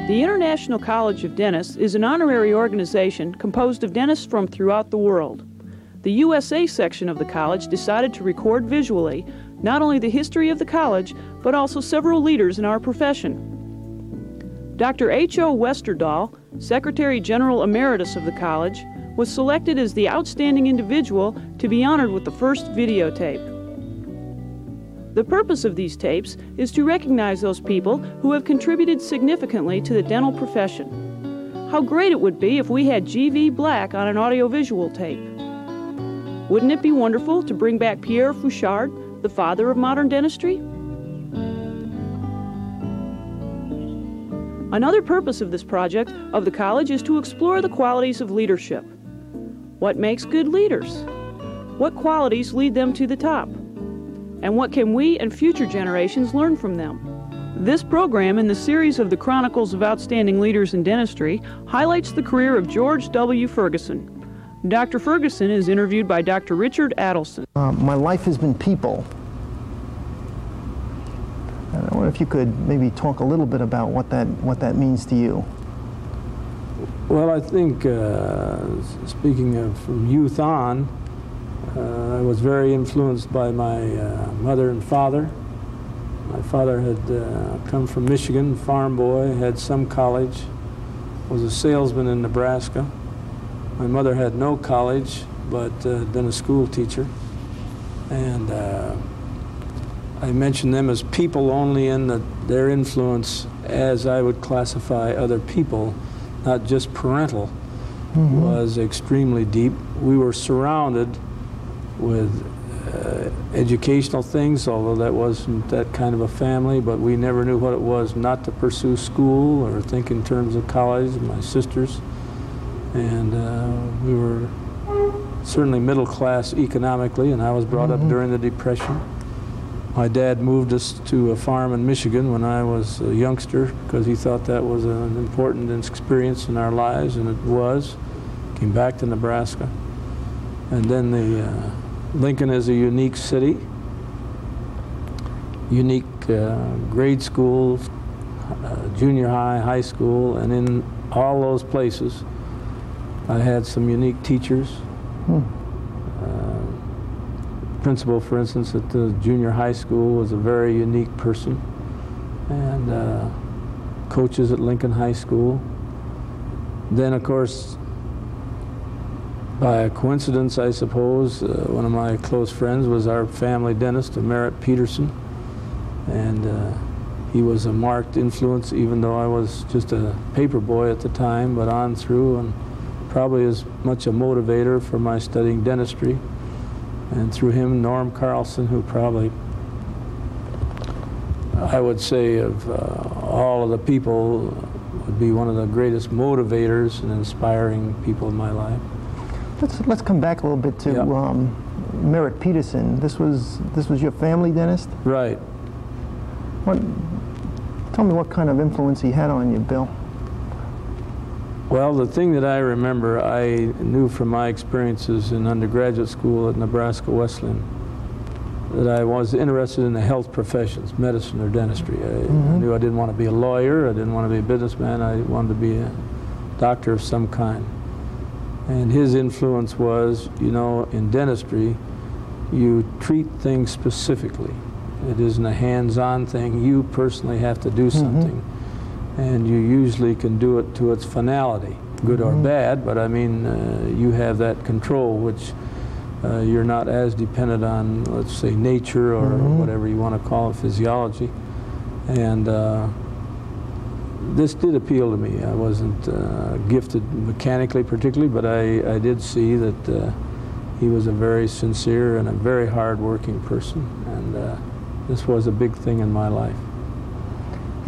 The International College of Dentists is an honorary organization composed of dentists from throughout the world. The USA section of the college decided to record visually not only the history of the college, but also several leaders in our profession. Dr. H.O. Westerdahl, Secretary General Emeritus of the college, was selected as the outstanding individual to be honored with the first videotape. The purpose of these tapes is to recognize those people who have contributed significantly to the dental profession. How great it would be if we had G.V. Black on an audiovisual tape. Wouldn't it be wonderful to bring back Pierre Fauchard, the father of modern dentistry? Another purpose of this project of the college is to explore the qualities of leadership. What makes good leaders? What qualities lead them to the top? And what can we and future generations learn from them? This program in the series of the Chronicles of Outstanding Leaders in Dentistry highlights the career of George W. Ferguson. Dr. Ferguson is interviewed by Dr. Richard Adelson. My life has been people. And I wonder if you could maybe talk a little bit about what that means to you. Well, I think, speaking of from youth on, I was very influenced by my mother and father. My father had come from Michigan, farm boy, had some college, was a salesman in Nebraska. My mother had no college, but been a school teacher. And I mention them as people only in their influence as I would classify other people, not just parental, was extremely deep. We were surrounded with educational things, although that wasn't that kind of a family, but we never knew what it was not to pursue school or think in terms of college, my sisters. And we were certainly middle class economically, and I was brought up during the Depression. My dad moved us to a farm in Michigan when I was a youngster because he thought that was an important experience in our lives, and it was. Came back to Nebraska. And then Lincoln is a unique city, unique grade schools, junior high, high school, and in all those places I had some unique teachers. Principal, for instance, at the junior high school was a very unique person, and coaches at Lincoln High School. Then, of course, by a coincidence, I suppose, one of my close friends was our family dentist, Merritt Peterson, and he was a marked influence, even though I was just a paper boy at the time, but on through, and probably as much a motivator for my studying dentistry. And through him, Norm Carlson, who probably, I would say, of all of the people, would be one of the greatest motivators and inspiring people in my life. Let's come back a little bit to Merritt Peterson. This was your family dentist? Right. Tell me what kind of influence he had on you, Bill. Well, the thing that I remember, I knew from my experiences in undergraduate school at Nebraska Wesleyan, that I was interested in the health professions, medicine or dentistry. I knew I didn't want to be a lawyer, I didn't want to be a businessman, I wanted to be a doctor of some kind. And his influence was, you know, in dentistry, you treat things specifically. It isn't a hands-on thing. You personally have to do something. And you usually can do it to its finality, good or bad, but I mean, you have that control, which you're not as dependent on, let's say, nature or whatever you want to call it, physiology. And this did appeal to me. I wasn't gifted mechanically particularly, but I did see that he was a very sincere and a very hard-working person, and this was a big thing in my life.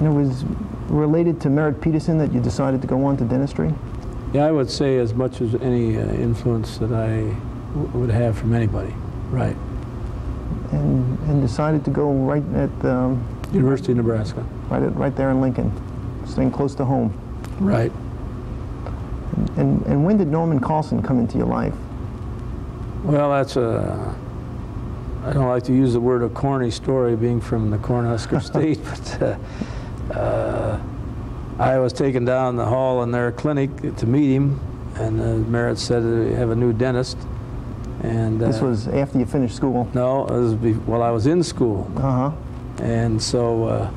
And it was related to Merritt Peterson that you decided to go on to dentistry? Yeah, I would say as much as any influence that I would have from anybody. Right. And decided to go right at University of Nebraska. Right there in Lincoln, staying close to home. Right. And when did Norman Carlson come into your life? Well, that's I don't like to use the word a corny story, being from the Cornhusker State, but I was taken down the hall in their clinic to meet him, and Merritt said they have a new dentist. And this was after you finished school? No, it was while I was in school. Uh-huh. And so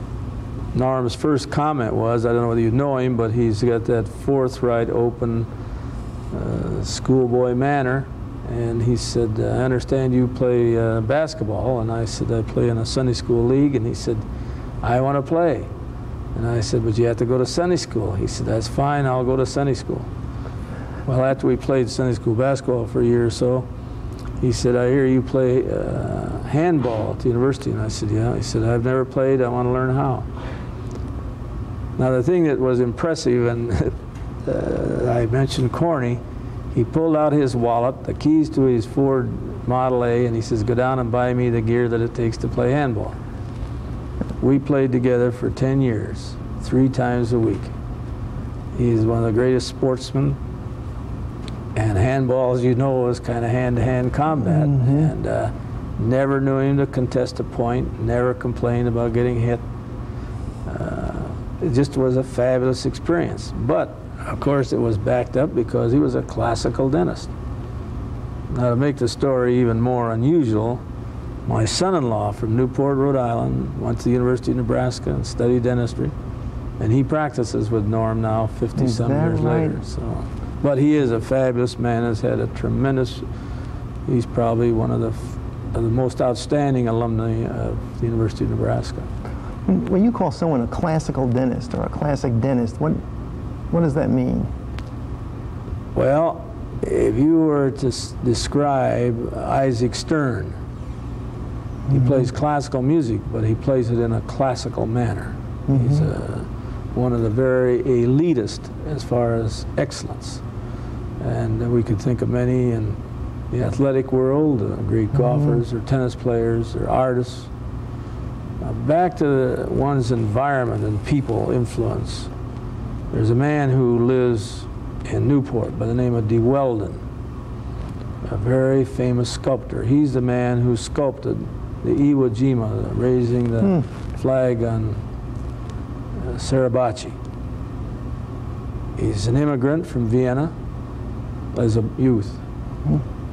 Norm's first comment was, I don't know whether you know him, but he's got that forthright, open, schoolboy manner. And he said, I understand you play basketball. And I said, I play in a Sunday school league. And he said, I want to play. And I said, but you have to go to Sunday school. He said, that's fine, I'll go to Sunday school. Well, after we played Sunday school basketball for a year or so, he said, I hear you play handball at the university. And I said, yeah. He said, I've never played, I want to learn how. Now, the thing that was impressive, and I mentioned corny, he pulled out his wallet, the keys to his Ford Model A, and he says, go down and buy me the gear that it takes to play handball. We played together for 10 years, 3 times a week. He's one of the greatest sportsmen, and handball, as you know, is kind of hand-to-hand combat. Mm-hmm. And never knew him to contest a point, never complained about getting hit. It just was a fabulous experience. But of course, it was backed up because he was a classical dentist. Now, to make the story even more unusual, my son-in-law from Newport, Rhode Island, went to the University of Nebraska and studied dentistry, and he practices with Norm now 50-some years later. So, but he is a fabulous man, has had a tremendous, he's probably one of the most outstanding alumni of the University of Nebraska. When you call someone a classical dentist or a classic dentist, what does that mean? Well, if you were to describe Isaac Stern, he plays classical music, but he plays it in a classical manner. He's one of the very elitist as far as excellence. And we could think of many in the athletic world, great golfers or tennis players or artists. Back to one's environment and people influence. There's a man who lives in Newport by the name of De Weldon, a very famous sculptor. He's the man who sculpted the Iwo Jima, raising the flag on Suribachi. He's an immigrant from Vienna as a youth.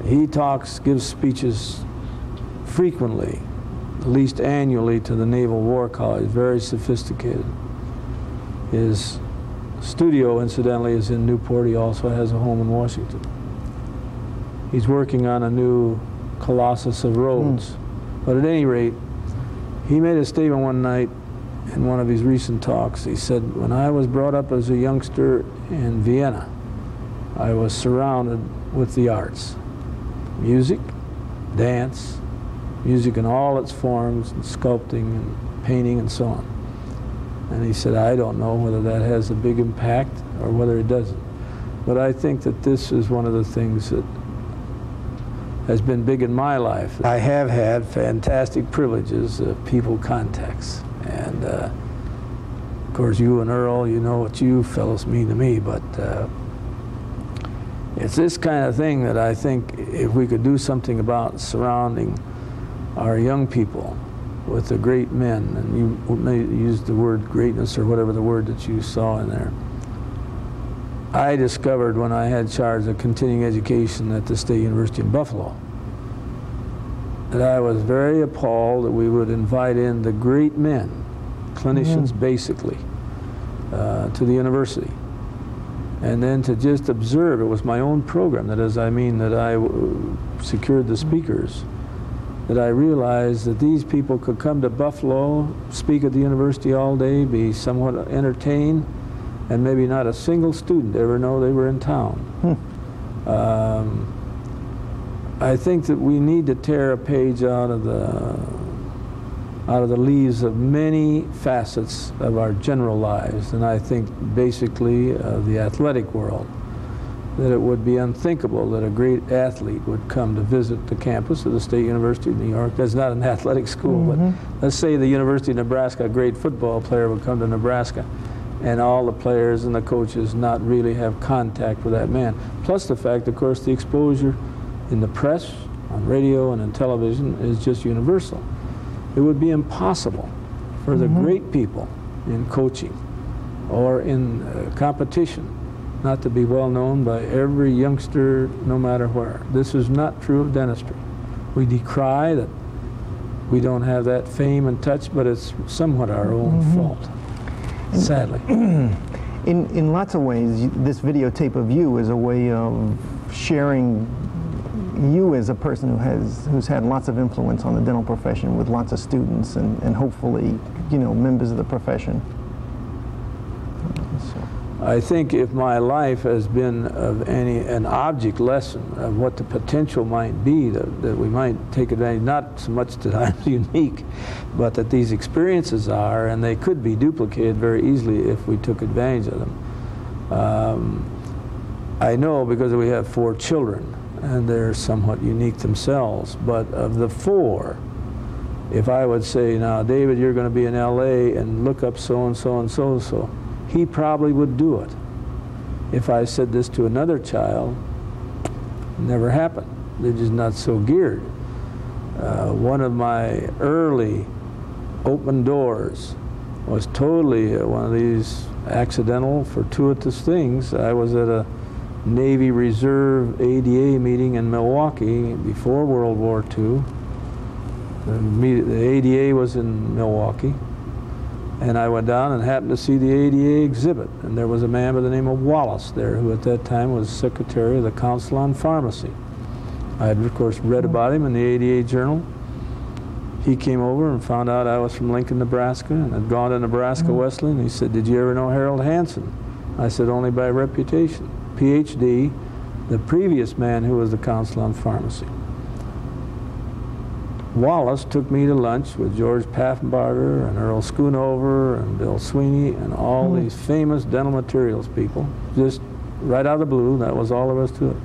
He talks, gives speeches frequently, at least annually, to the Naval War College, very sophisticated. His studio, incidentally, is in Newport. He also has a home in Washington. He's working on a new Colossus of Rhodes. But at any rate, he made a statement one night in one of his recent talks. He said, when I was brought up as a youngster in Vienna, I was surrounded with the arts. Music, dance, music in all its forms, and sculpting and painting and so on. And he said, I don't know whether that has a big impact or whether it doesn't. But I think that this is one of the things that has been big in my life. I have had fantastic privileges of people contacts. And of course, you and Earl, you know what you fellows mean to me, but it's this kind of thing that I think if we could do something about surrounding our young people with the great men, and you may use the word greatness or whatever the word that you saw in there. I discovered when I had charge of continuing education at the State University in Buffalo that I was very appalled that we would invite in the great men, clinicians basically, to the university. And then to just observe, it was my own program, that is, I mean that I secured the speakers, that I realized that these people could come to Buffalo, speak at the university all day, be somewhat entertained, and maybe not a single student ever know they were in town. I think that we need to tear a page out of the out of the leaves of many facets of our general lives, and I think basically of the athletic world, that it would be unthinkable that a great athlete would come to visit the campus of the State University of New York. That's not an athletic school, but let's say the University of Nebraska, a great football player would come to Nebraska, and all the players and the coaches not really have contact with that man. Plus the fact, of course, the exposure in the press, on radio, and in television is just universal. It would be impossible for the great people in coaching or in competition not to be well known by every youngster, no matter where. This is not true of dentistry. We decry that we don't have that fame and touch, but it's somewhat our own fault, sadly. In lots of ways, this videotape of you is a way of sharing you as a person who's had lots of influence on the dental profession with lots of students and hopefully, you know, members of the profession. I think if my life has been of an object lesson of what the potential might be, that we might take advantage, not so much that I'm unique, but that these experiences are, and they could be duplicated very easily if we took advantage of them. I know because we have 4 children, and they're somewhat unique themselves, but of the 4, if I would say, now, David, you're going to be in LA and look up so-and-so and so-and-so, he probably would do it. If I said this to another child, it never happened. They're just not so geared. One of my early open doors was totally one of these accidental, fortuitous things. I was at a Navy Reserve ADA meeting in Milwaukee before World War II. The ADA was in Milwaukee, and I went down and happened to see the ADA exhibit, and there was a man by the name of Wallace there, who at that time was secretary of the Council on Pharmacy. I had, of course, read about him in the ADA Journal. He came over and found out I was from Lincoln, Nebraska, and had gone to Nebraska Wesleyan. He said, "Did you ever know Harold Hansen?" I said, "Only by reputation." PhD, the previous man who was the Council on Pharmacy. Wallace took me to lunch with George Paffenbarger and Earl Schoonover and Bill Sweeney and all these famous dental materials people, just right out of the blue. That was all there was to it.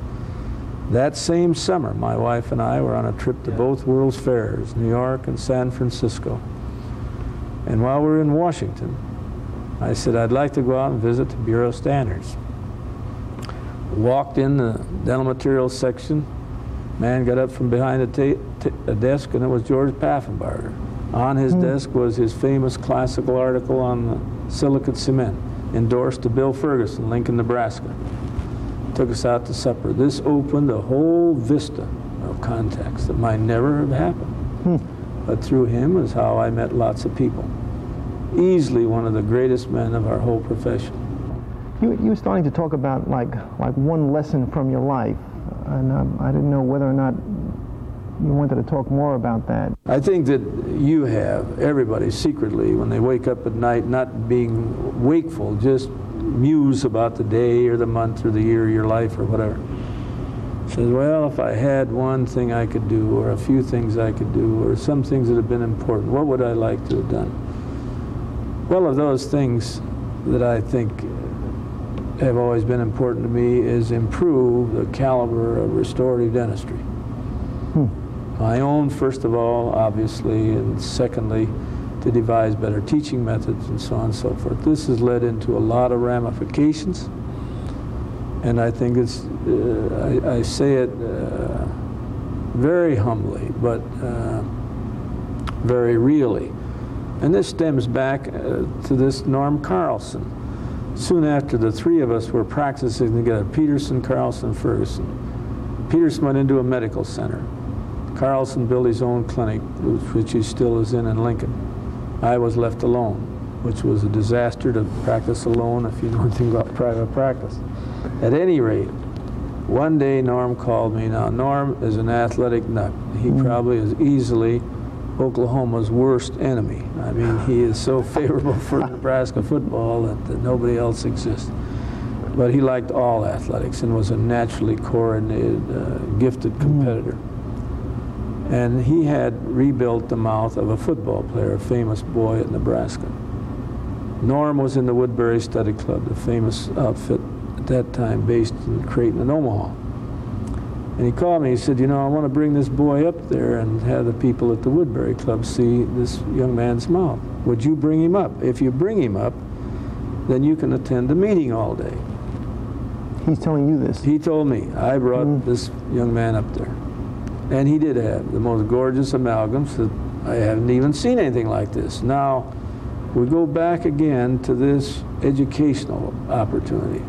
That same summer, my wife and I were on a trip to both World's Fairs, New York and San Francisco. And while we were in Washington, I said, I'd like to go out and visit the Bureau of Standards. Walked in the dental materials section. Man got up from behind a desk, and it was George Paffenbarger. On his desk was his famous classical article on the silicate cement, endorsed to Bill Ferguson, Lincoln, Nebraska. Took us out to supper. This opened a whole vista of contacts that might never have happened. But through him is how I met lots of people. Easily one of the greatest men of our whole profession. You were starting to talk about like one lesson from your life, and I didn't know whether or not you wanted to talk more about that. I think that you have, everybody secretly, when they wake up at night, not being wakeful, just muse about the day or the month or the year of your life or whatever. Says, well, if I had one thing I could do, or a few things I could do, or some things that have been important, what would I like to have done? Well, of those things that I think have always been important to me is improve the caliber of restorative dentistry. My own, first of all, obviously, and secondly, to devise better teaching methods and so on and so forth. This has led into a lot of ramifications, and I think it's, I say it very humbly, but very really. And this stems back to this Norm Carlson. Soon after the 3 of us were practicing together, Peterson, Carlson, Ferguson. Peterson went into a medical center. Carlson built his own clinic, which he still is in Lincoln. I was left alone, which was a disaster to practice alone if you know anything about private practice. At any rate, one day Norm called me. Now, Norm is an athletic nut. He probably is easily Oklahoma's worst enemy. I mean, he is so favorable for Nebraska football that nobody else exists. But he liked all athletics and was a naturally coordinated, gifted competitor. And he had rebuilt the mouth of a football player, a famous boy at Nebraska. Norm was in the Woodbury Study Club, the famous outfit at that time based in Creighton and Omaha. And he called me, he said, you know, I want to bring this boy up there and have the people at the Woodbury Club see this young man's mouth. Would you bring him up? If you bring him up, then you can attend the meeting all day. He's telling you this? He told me. I brought this young man up there. And he did have the most gorgeous amalgams that I haven't even seen anything like this. Now, we go back again to this educational opportunity.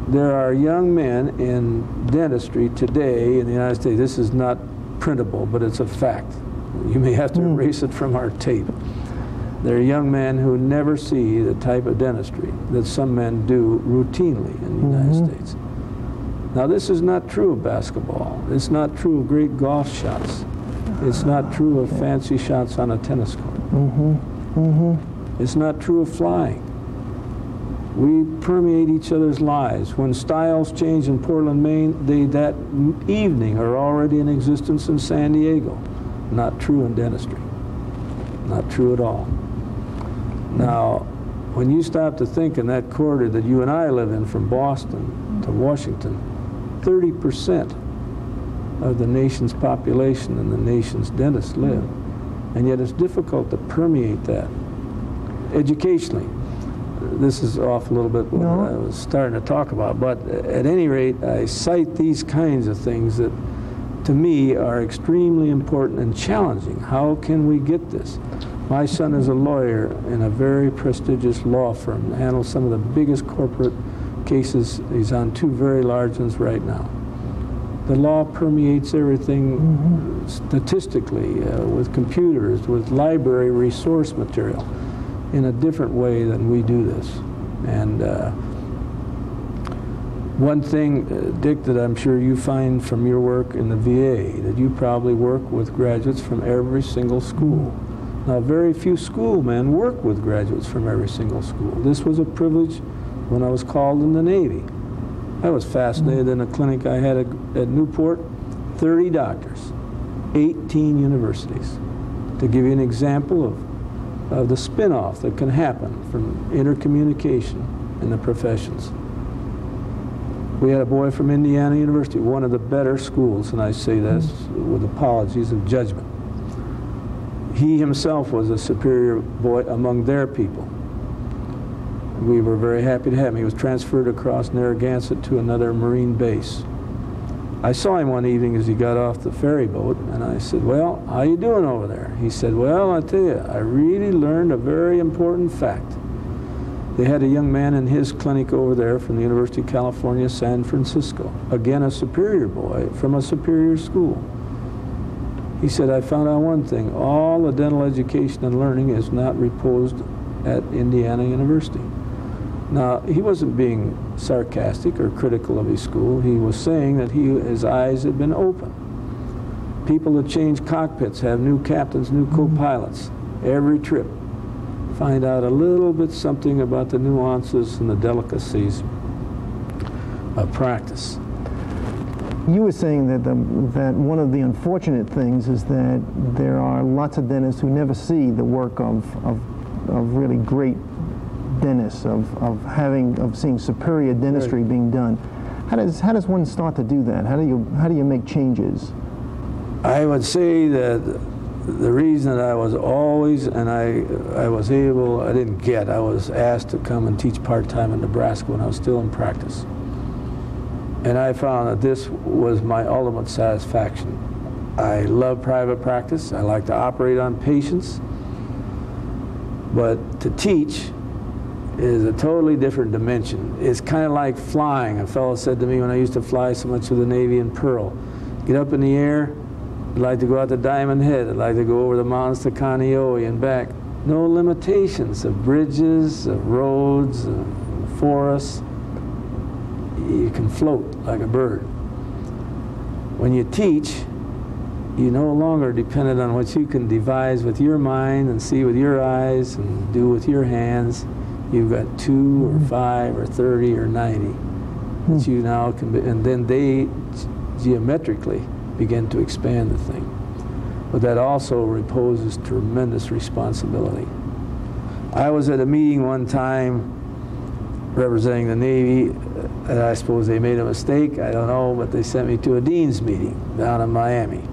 There are young men in dentistry today in the United States. This is not printable, but it's a fact. You may have to erase it from our tape. There are young men who never see the type of dentistry that some men do routinely in the United States. Now, this is not true of basketball. It's not true of great golf shots. It's not true of fancy shots on a tennis court. It's not true of flying. We permeate each other's lives. When styles change in Portland, Maine, they that evening are already in existence in San Diego. Not true in dentistry. Not true at all. Now, when you stop to think in that corridor that you and I live in from Boston to Washington, 30% of the nation's population and the nation's dentists live. And yet it's difficult to permeate that educationally. This is off a little bit what I was starting to talk about, but at any rate, I cite these kinds of things that to me are extremely important and challenging. How can we get this? My son is a lawyer in a very prestigious law firm, handles some of the biggest corporate cases. He's on 2 very large ones right now. The law permeates everything statistically, with computers, with library resource material, in a different way than we do this. And one thing, Dick, that I'm sure you find from your work in the VA, that you probably work with graduates from every single school. Now, very few schoolmen work with graduates from every single school. This was a privilege when I was called in the Navy. I was fascinated in a clinic I had at Newport, 30 doctors, 18 universities. To give you an example of the spin-off that can happen from intercommunication in the professions. We had a boy from Indiana University, one of the better schools, and I say this with apologies of judgment. He himself was a superior boy among their people. We were very happy to have him. He was transferred across Narragansett to another Marine base. I saw him one evening as he got off the ferry boat, and I said, well, how you doing over there? He said, well, I tell you, I really learned a very important fact. They had a young man in his clinic over there from the University of California, San Francisco. Again, a superior boy from a superior school. He said, I found out one thing. All the dental education and learning is not reposed at Indiana University. Now, he wasn't being sarcastic or critical of his school. He was saying that his eyes had been opened. People that change cockpits, have new captains, new co-pilots every trip. Find out a little bit something about the nuances and the delicacies of practice. You were saying that that one of the unfortunate things is that there are lots of dentists who never see the work of really great dentists, of seeing superior dentistry being done. How does one start to do that? How do you make changes? I would say that the reason that I was always, and I was asked to come and teach part-time in Nebraska when I was still in practice. And I found that this was my ultimate satisfaction. I love private practice. I like to operate on patients. But to teach is a totally different dimension. It's kind of like flying. A fellow said to me when I used to fly so much with the Navy in Pearl, get up in the air, I'd like to go out to Diamond Head, I'd like to go over the mountains to Kaneohe and back. No limitations of bridges, of roads, of forests. You can float like a bird. When you teach, you're no longer dependent on what you can devise with your mind and see with your eyes and do with your hands. You've got 2 or 5 or 30 or 90 that you now can be, and then they geometrically begin to expand the thing. but that also reposes tremendous responsibility. I was at a meeting one time representing the Navy, and I suppose they made a mistake, I don't know, but they sent me to a dean's meeting down in Miami.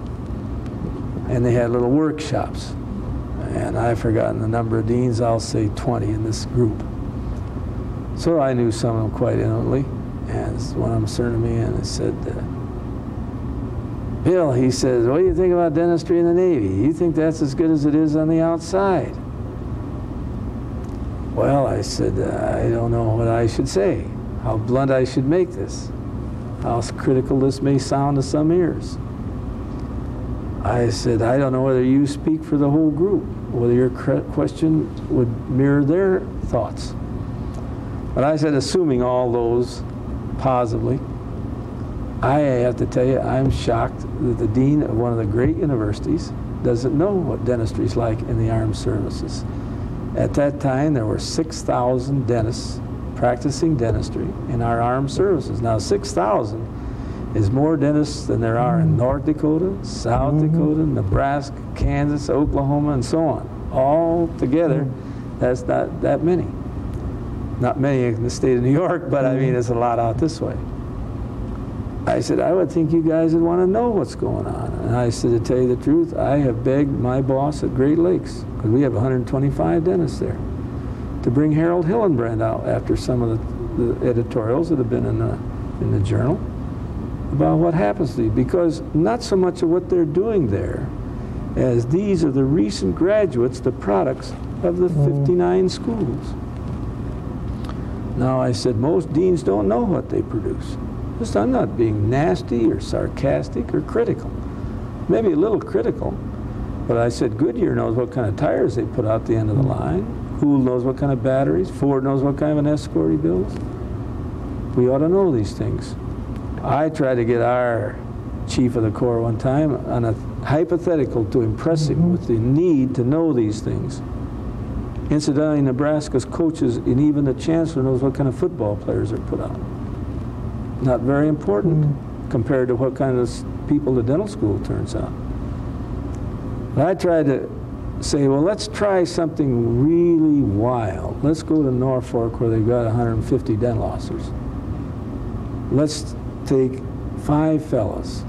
And they had little workshops. And I've forgotten the number of deans, I'll say 20 in this group. So I knew some of them quite intimately. And one of them turned to me and he said, Bill, he says, what do you think about dentistry in the Navy? You think that's as good as it is on the outside? Well, I said, I don't know what I should say, how blunt I should make this, how critical this may sound to some ears. I said, I don't know whether you speak for the whole group, whether your question would mirror their thoughts. But I said, assuming all those positively, I have to tell you, I'm shocked that the dean of one of the great universities doesn't know what dentistry is like in the armed services. At that time, there were 6,000 dentists practicing dentistry in our armed services. Now, 6,000 is more dentists than there are in North Dakota, South Dakota, Nebraska, Kansas, Oklahoma, and so on. All together, that's not that many. Not many in the state of New York, but I mean, there's a lot out this way. I said, I would think you guys would want to know what's going on. And I said, to tell you the truth, I have begged my boss at Great Lakes, because we have 125 dentists there, to bring Harold Hillenbrand out after some of the editorials that have been in the journal about what happens to you. Because not so much of what they're doing there as these are the recent graduates, the products of the 59 schools. Now, I said, most deans don't know what they produce. Just, I'm not being nasty or sarcastic or critical. Maybe a little critical, but I said Goodyear knows what kind of tires they put out the end of the line. Hool knows what kind of batteries. Ford knows what kind of an escort he builds. We ought to know these things. I tried to get our chief of the Corps one time on a hypothetical to impress him with the need to know these things. Incidentally, Nebraska's coaches and even the chancellor knows what kind of football players are put out. Not very important compared to what kind of people the dental school turns out. But I tried to say, well, let's try something really wild. Let's go to Norfolk where they've got 150 dental officers. Let's take 5 fellows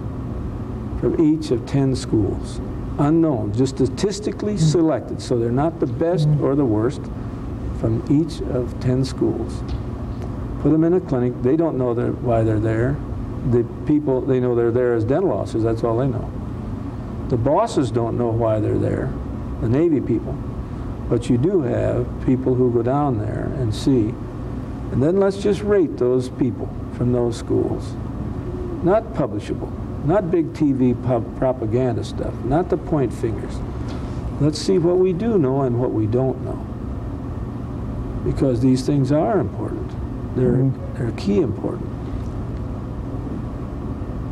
from each of 10 schools, unknown, just statistically selected, so they're not the best or the worst, from each of 10 schools. Put them in a clinic. They don't know why they're there. The people, they know they're there as dental officers. That's all they know. The bosses don't know why they're there, the Navy people. But you do have people who go down there and see. And then let's just rate those people from those schools. Not publishable, not big TV propaganda stuff, not the point fingers. Let's see what we do know and what we don't know. Because these things are important. They're key important.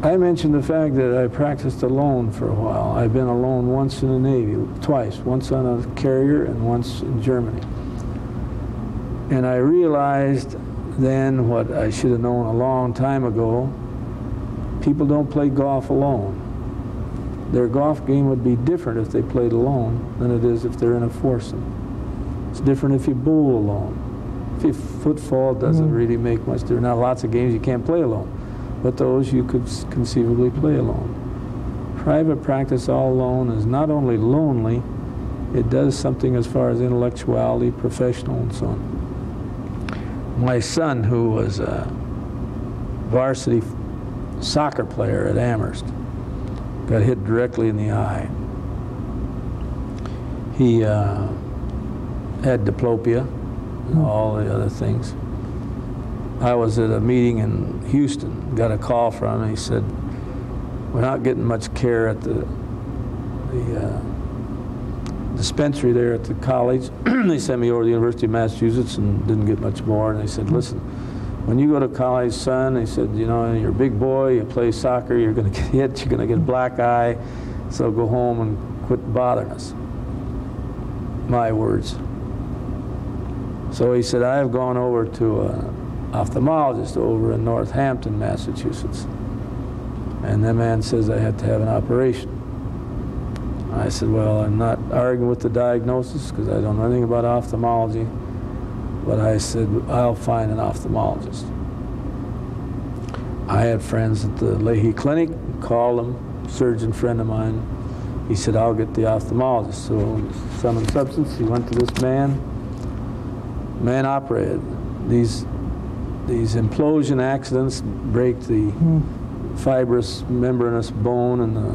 I mentioned the fact that I practiced alone for a while. I've been alone once in the Navy, twice, once on a carrier and once in Germany. And I realized then what I should have known a long time ago, people don't play golf alone. Their golf game would be different if they played alone than it is if they're in a foursome. It's different if you bowl alone. If you footfall doesn't really make much. There are not lots of games you can't play alone, but those you could conceivably play alone. Private practice all alone is not only lonely, it does something as far as intellectuality, professional, and so on. My son, who was a varsity soccer player at Amherst, got hit directly in the eye. He had diplopia and all the other things. I was at a meeting in Houston, got a call from him. He said, we're not getting much care at the dispensary there at the college. They sent me over to the University of Massachusetts and didn't get much more. And they said, listen, when you go to college, son, they said, you know, you're a big boy, you play soccer, you're going to get hit, you're going to get a black eye, so go home and quit bothering us. My words. So he said, I have gone over to an ophthalmologist over in Northampton, Massachusetts. And that man says I had to have an operation. I said, well, I'm not arguing with the diagnosis because I don't know anything about ophthalmology, but I said, I'll find an ophthalmologist. I had friends at the Leahy Clinic, called him, surgeon friend of mine. He said, I'll get the ophthalmologist. So, sum and substance, he went to this man. Man operated. These implosion accidents break the fibrous membranous bone in the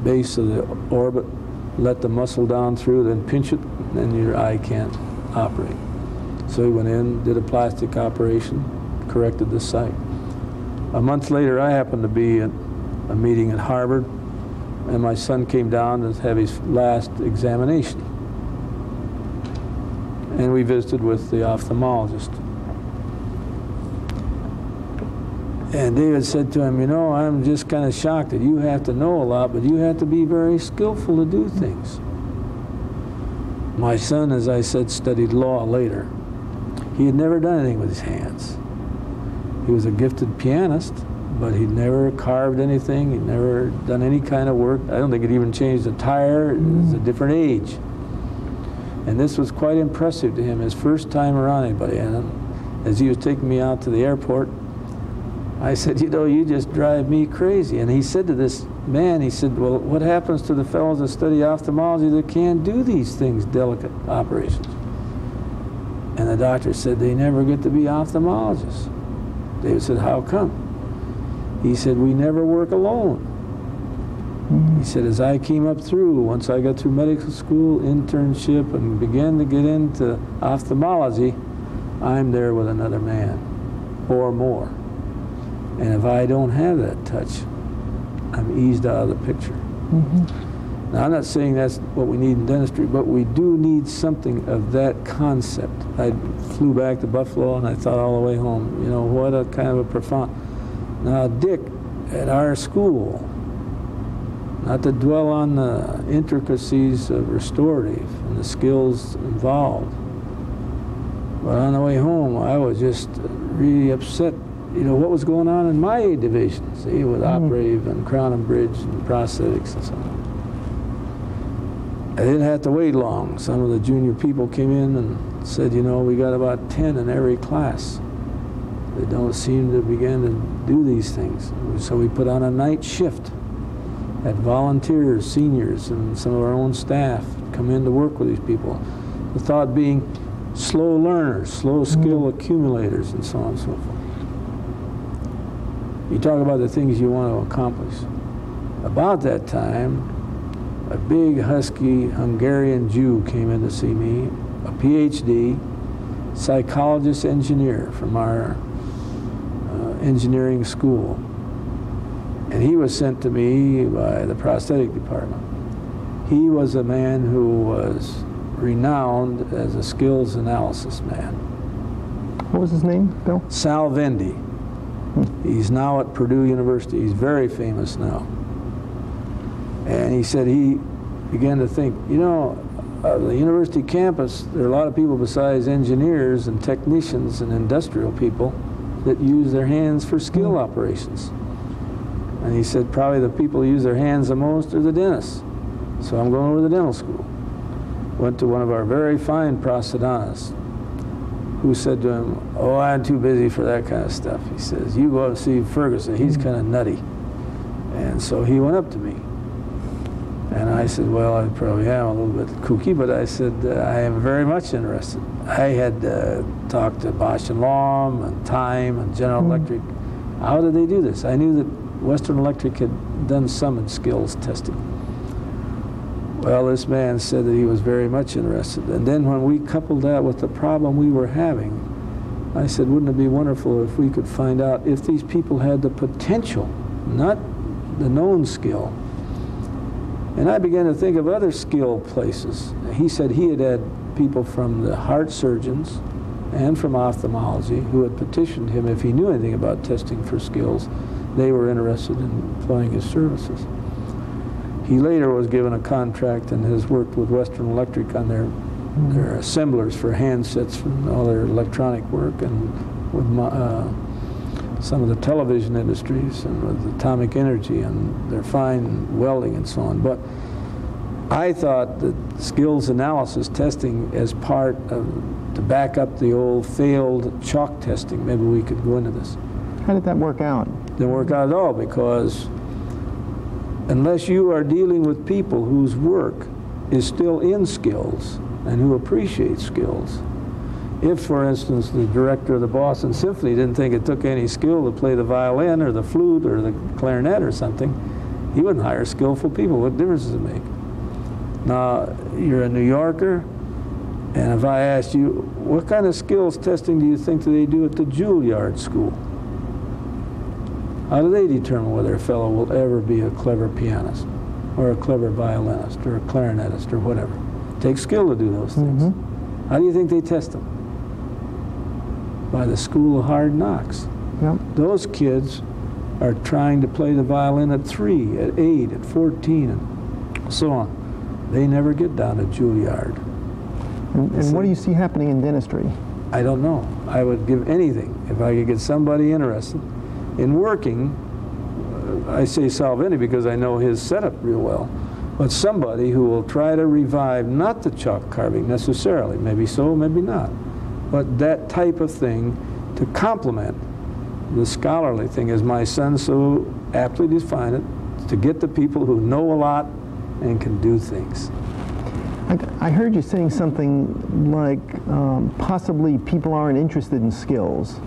base of the orbit, let the muscle down through, then pinch it, and your eye can't operate. So he went in, did a plastic operation, corrected the site. A month later, I happened to be at a meeting at Harvard, and my son came down to have his last examination. And we visited with the ophthalmologist. And David said to him, you know, I'm just kind of shocked that you have to know a lot, but you have to be very skillful to do things. My son, as I said, studied law later. He had never done anything with his hands. He was a gifted pianist, but he'd never carved anything. He'd never done any kind of work. I don't think he'd even changed a tire. It was a different age. And this was quite impressive to him, his first time around anybody. And as he was taking me out to the airport, I said, you know, you just drive me crazy. And he said to this man, he said, well, what happens to the fellows that study ophthalmology that can't do these things, delicate operations? And the doctor said, they never get to be ophthalmologists. David said, how come? He said, we never work alone. He said, as I came up through, once I got through medical school, internship, and began to get into ophthalmology, I'm there with another man, or more. And if I don't have that touch, I'm eased out of the picture. Now, I'm not saying that's what we need in dentistry, but we do need something of that concept. I flew back to Buffalo, and I thought all the way home, you know, what a kind of a profound... Now, Dick, at our school, not to dwell on the intricacies of restorative and the skills involved, but on the way home, I was just really upset. You know, what was going on in my division, see, with operative and crown and bridge and prosthetics and so on. I didn't have to wait long. Some of the junior people came in and said, you know, we got about 10 in every class. They don't seem to begin to do these things. So we put on a night shift, had volunteers, seniors, and some of our own staff come in to work with these people. The thought being slow learners, slow skill accumulators, and so on and so forth. You talk about the things you want to accomplish. About that time, a big, husky Hungarian Jew came in to see me, a PhD, psychologist engineer from our engineering school. And he was sent to me by the prosthetic department. He was a man who was renowned as a skills analysis man. What was his name, Bill? Sal Vendy. He's now at Purdue University. He's very famous now. And he said he began to think, you know, the university campus, there are a lot of people besides engineers and technicians and industrial people that use their hands for skill operations. And he said probably the people who use their hands the most are the dentists. So I'm going over to the dental school. Went to one of our very fine prosthodontists, who said to him, oh, I'm too busy for that kind of stuff. He says, you go out and see Ferguson, he's kind of nutty. And so he went up to me. And I said, well, I probably am a little bit kooky, but I said, I am very much interested. I had talked to Bosch and Lomb and Time and General Electric. How did they do this? I knew that Western Electric had done some in skills testing. Well, this man said that he was very much interested. And then when we coupled that with the problem we were having, I said, wouldn't it be wonderful if we could find out if these people had the potential, not the known skill. And I began to think of other skill places. He said he had had people from the heart surgeons and from ophthalmology who had petitioned him if he knew anything about testing for skills. They were interested in employing his services. He later was given a contract and has worked with Western Electric on their assemblers for handsets and all their electronic work, and with some of the television industries and with atomic energy and their fine welding and so on. But I thought that skills analysis testing as part of, to back up the old failed chalk testing, maybe we could go into this. How did that work out? Didn't work out at all, because unless you are dealing with people whose work is still in skills and who appreciate skills. If, for instance, the director of the Boston Symphony didn't think it took any skill to play the violin or the flute or the clarinet or something, he wouldn't hire skillful people. What difference does it make? Now, you're a New Yorker, and if I asked you, what kind of skills testing do you think that they do at the Juilliard School? How do they determine whether a fellow will ever be a clever pianist or a clever violinist or a clarinetist or whatever? It takes skill to do those things. Mm-hmm. How do you think they test them? By the School of Hard Knocks. Yep. Those kids are trying to play the violin at 3, at 8, at 14, and so on. They never get down to Juilliard. And what do you see happening in dentistry? I don't know. I would give anything if I could get somebody interested in working. I say Salvini because I know his setup real well, but somebody who will try to revive not the chalk carving necessarily, maybe so, maybe not, but that type of thing to complement the scholarly thing, as my son so aptly defined it, to get the people who know a lot and can do things. I heard you saying something like possibly people aren't interested in skills.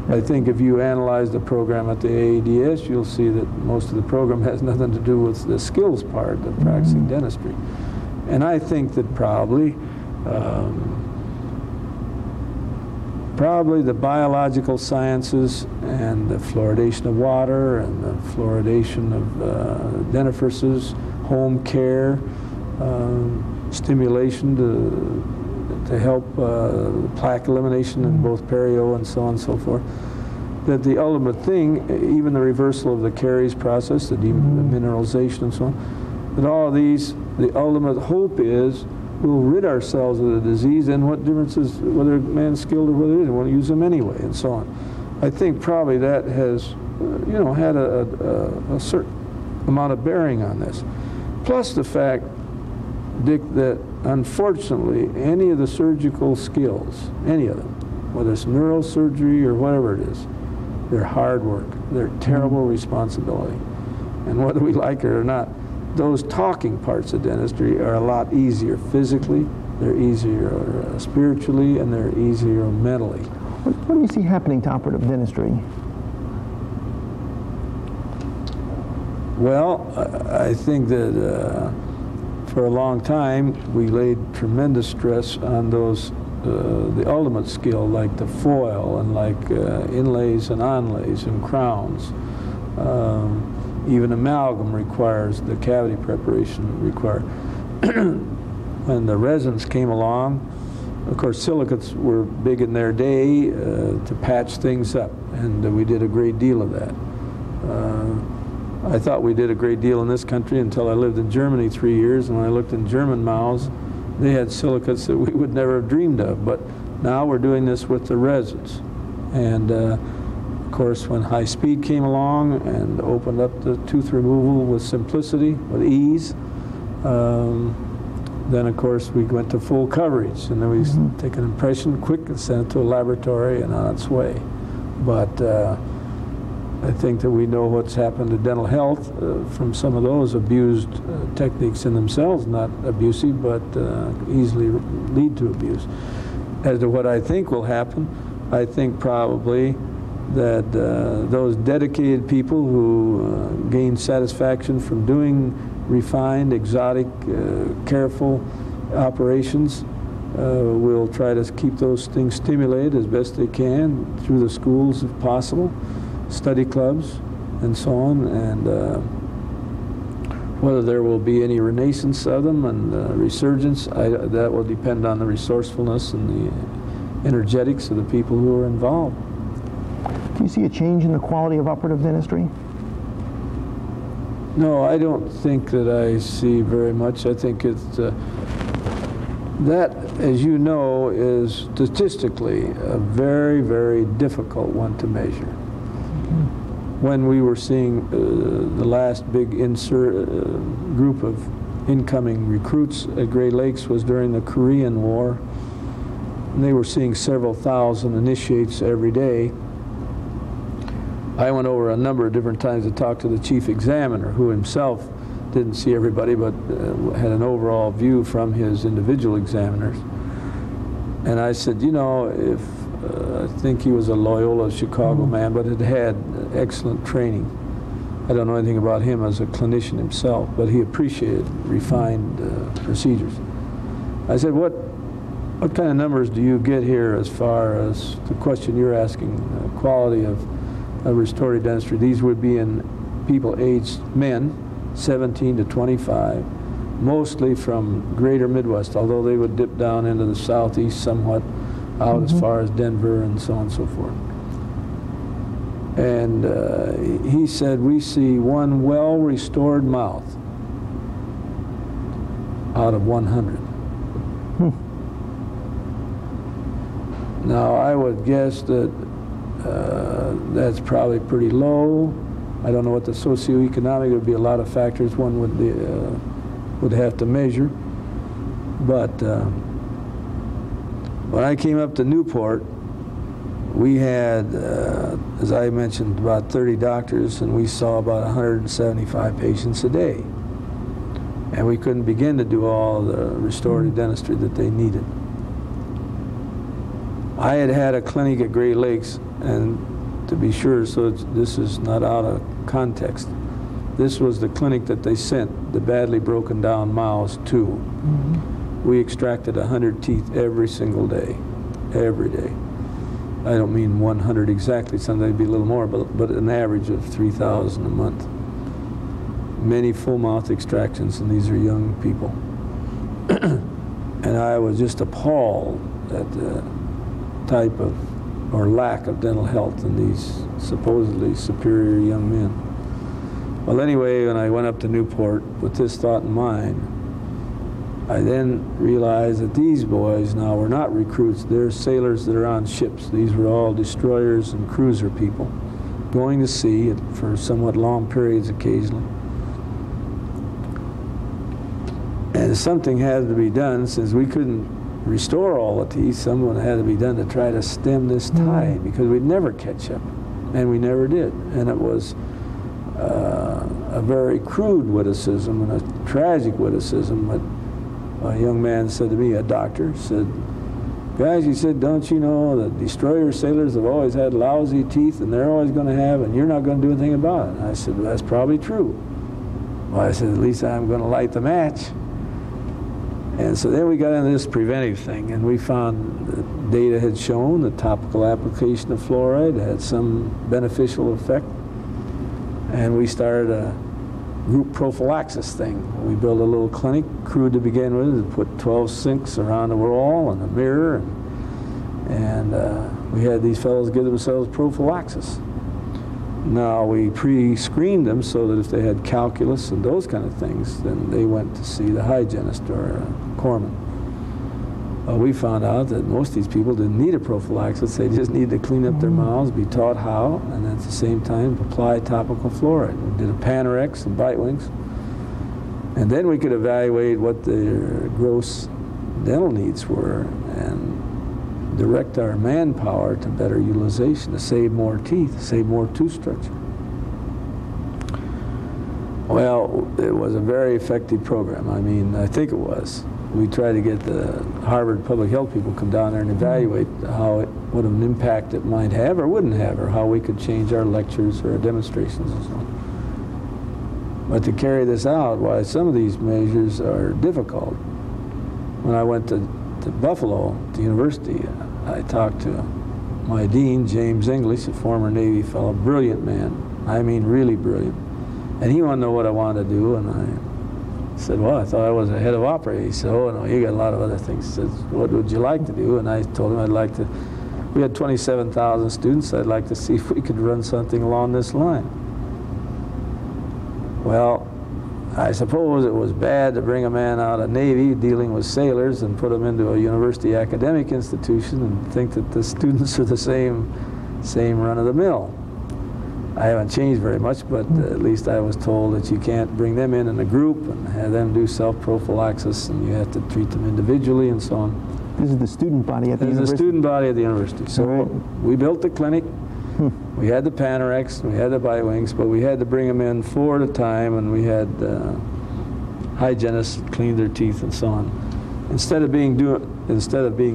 I think if you analyze the program at the AADS, you'll see that most of the program has nothing to do with the skills part of practicing dentistry. And I think that probably the biological sciences and the fluoridation of water and the fluoridation of dentifrices, home care, stimulation to help plaque elimination in both perio and so on and so forth, that the ultimate thing, even the reversal of the caries process, the demineralization and so on, that all of these, the ultimate hope is we'll rid ourselves of the disease, and what difference is whether a man's skilled or whether he isn't, we'll use them anyway, and so on. I think probably that has, had a certain amount of bearing on this. Plus the fact, Dick, that unfortunately any of the surgical skills, any of them, whether it's neurosurgery or whatever it is, they're hard work. They're terrible responsibility. And whether we like it or not, those talking parts of dentistry are a lot easier physically, they're easier spiritually, and they're easier mentally. What do you see happening to operative dentistry? Well, I think that for a long time we laid tremendous stress on those, the ultimate skill, like the foil and like inlays and onlays and crowns. Even amalgam requires the cavity preparation required. When the resins came along, of course silicates were big in their day to patch things up, and we did a great deal of that. I thought we did a great deal in this country until I lived in Germany 3 years, and when I looked in German mouths, they had silicates that we would never have dreamed of. But now we're doing this with the resins. And of course, when high speed came along and opened up the tooth removal with simplicity, with ease, then of course we went to full coverage, and then we take an impression quick and send it to a laboratory and on its way. But I think that we know what's happened to dental health from some of those abused techniques in themselves, not abusive, but easily lead to abuse. As to what I think will happen, I think probably that those dedicated people who gain satisfaction from doing refined, exotic, careful operations will try to keep those things stimulated as best they can through the schools if possible, study clubs, and so on, and whether there will be any renaissance of them and resurgence, that will depend on the resourcefulness and the energetics of the people who are involved. Do you see a change in the quality of operative dentistry? No, I don't think that I see very much. I think it's that, as you know, is statistically a very, very difficult one to measure. When we were seeing the last big group of incoming recruits at Great Lakes was during the Korean War. And they were seeing several thousand initiates every day. I went over a number of different times to talk to the chief examiner, who himself didn't see everybody, but had an overall view from his individual examiners. And I said, you know, if I think he was a Loyola Chicago man, but had had excellent training. I don't know anything about him as a clinician himself, but he appreciated refined procedures. I said, what kind of numbers do you get here as far as the question you're asking, quality of restorative dentistry? These would be in people aged men, 17 to 25, mostly from greater Midwest, although they would dip down into the Southeast somewhat, out as far as Denver and so on and so forth. And he said, we see one well-restored mouth out of 100. Now, I would guess that that's probably pretty low. I don't know what the socioeconomic, there would be a lot of factors one would have to measure. But when I came up to Newport, we had, as I mentioned, about 30 doctors, and we saw about 175 patients a day. And we couldn't begin to do all the restorative dentistry that they needed. I had a clinic at Great Lakes, and to be sure, so this is not out of context, this was the clinic that they sent the badly broken down mouths to. We extracted 100 teeth every single day, every day. I don't mean 100 exactly, sometimes it'd be a little more, but an average of 3,000 a month. Many full mouth extractions, and these are young people. And I was just appalled at the type of, or lack of dental health in these supposedly superior young men. Well, anyway, when I went up to Newport with this thought in mind, I then realized that these boys now were not recruits, they're sailors that are on ships. These were all destroyers and cruiser people, going to sea for somewhat long periods occasionally. And something had to be done, since we couldn't restore all the teeth. Something had to be done to try to stem this tide, because we'd never catch up, and we never did. And it was a very crude witticism and a tragic witticism. But a young man said to me, a doctor, said, guys, he said, don't you know that destroyer sailors have always had lousy teeth, and they're always going to have, and you're not going to do anything about it? And I said, well, that's probably true. Well, I said, at least I'm going to light the match. And so then we got into this preventive thing, and we found that data had shown that topical application of fluoride had some beneficial effect. And we started a group prophylaxis thing. We built a little clinic, crude to begin with, and put 12 sinks around the wall and a mirror, and we had these fellows give themselves prophylaxis. Now, we pre-screened them so that if they had calculus and those kind of things, then they went to see the hygienist or a corpsman. We found out that most of these people didn't need a prophylaxis. They just needed to clean up their mouths, be taught how, and at the same time apply topical fluoride. We did a Panorex and bite wings. And then we could evaluate what their gross dental needs were and direct our manpower to better utilization, to save more teeth, save more tooth structure. Well, it was a very effective program. I mean, I think it was. We tried to get the Harvard public health people come down there and evaluate what an impact it might have or wouldn't have, or how we could change our lectures or our demonstrations and so on. But to carry this out, why, some of these measures are difficult. When I went to Buffalo, the university, I talked to my dean, James English, a former Navy fellow, brilliant man. I mean, really brilliant. And he wanted to know what I wanted to do, and I said, well, I thought I was a head of opera. He said, oh, no, you got a lot of other things. He said, what would you like to do? And I told him I'd like to, we had 27,000 students. I'd like to see if we could run something along this line. Well, I suppose it was bad to bring a man out of Navy dealing with sailors and put him into a university academic institution and think that the students are the same run of the mill. I haven't changed very much, but at least I was told that you can't bring them in a group and have them do self-prophylaxis, and you have to treat them individually and so on. This is the student body at the university? This is the student body at the university. So we built the clinic. We had the Panorex, we had the Bite-Wings, but we had to bring them in 4 at a time, and we had hygienists clean their teeth and so on. Instead of being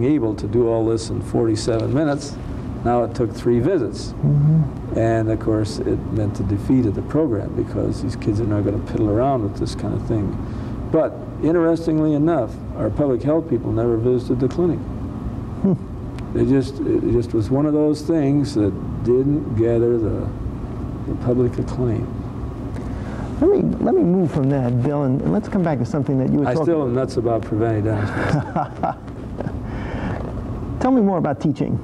able to do all this in 47 minutes, now it took 3 visits. And of course it meant the defeat of the program, because these kids are not going to piddle around with this kind of thing. But interestingly enough, our public health people never visited the clinic. It just was one of those things that didn't gather the public acclaim. Let me move from that, Bill, and let's come back to something that you were talking about. I still am nuts about preventing dentistry. Tell me more about teaching.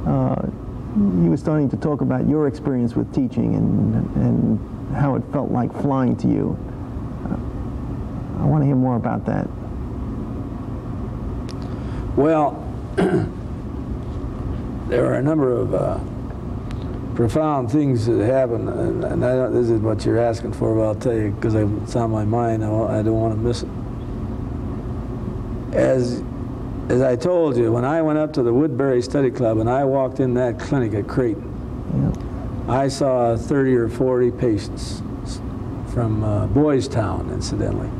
You were starting to talk about your experience with teaching and how it felt like flying to you. I want to hear more about that. Well, there are a number of profound things that happen, and I don't, this is what you're asking for, but I'll tell you, because it's on my mind, I don't want to miss it. As I told you, when I went up to the Woodbury Study Club and I walked in that clinic at Creighton, I saw 30 or 40 patients from Boys Town, incidentally,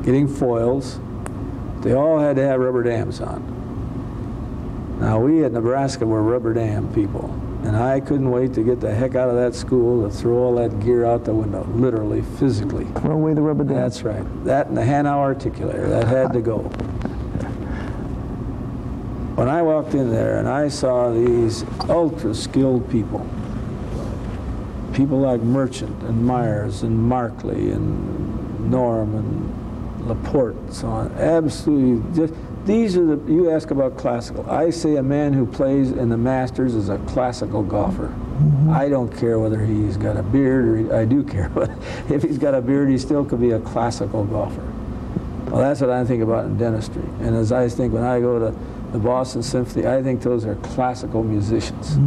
getting foils. They all had to have rubber dams on. Now, we at Nebraska were rubber dam people, and I couldn't wait to get the heck out of that school to throw all that gear out the window, literally, physically. Throw away the rubber dam. That's right. That and the Hanau articulator, that had to go. When I walked in there and I saw these ultra-skilled people like Merchant and Myers and Markley and Norm and Laporte and so on, absolutely just, these are the, you ask about classical. I say a man who plays in the Masters is a classical golfer. I don't care whether he's got a beard, or I do care, but if he's got a beard, he still could be a classical golfer. Well, that's what I think about in dentistry. And as I think when I go to the Boston Symphony, I think those are classical musicians.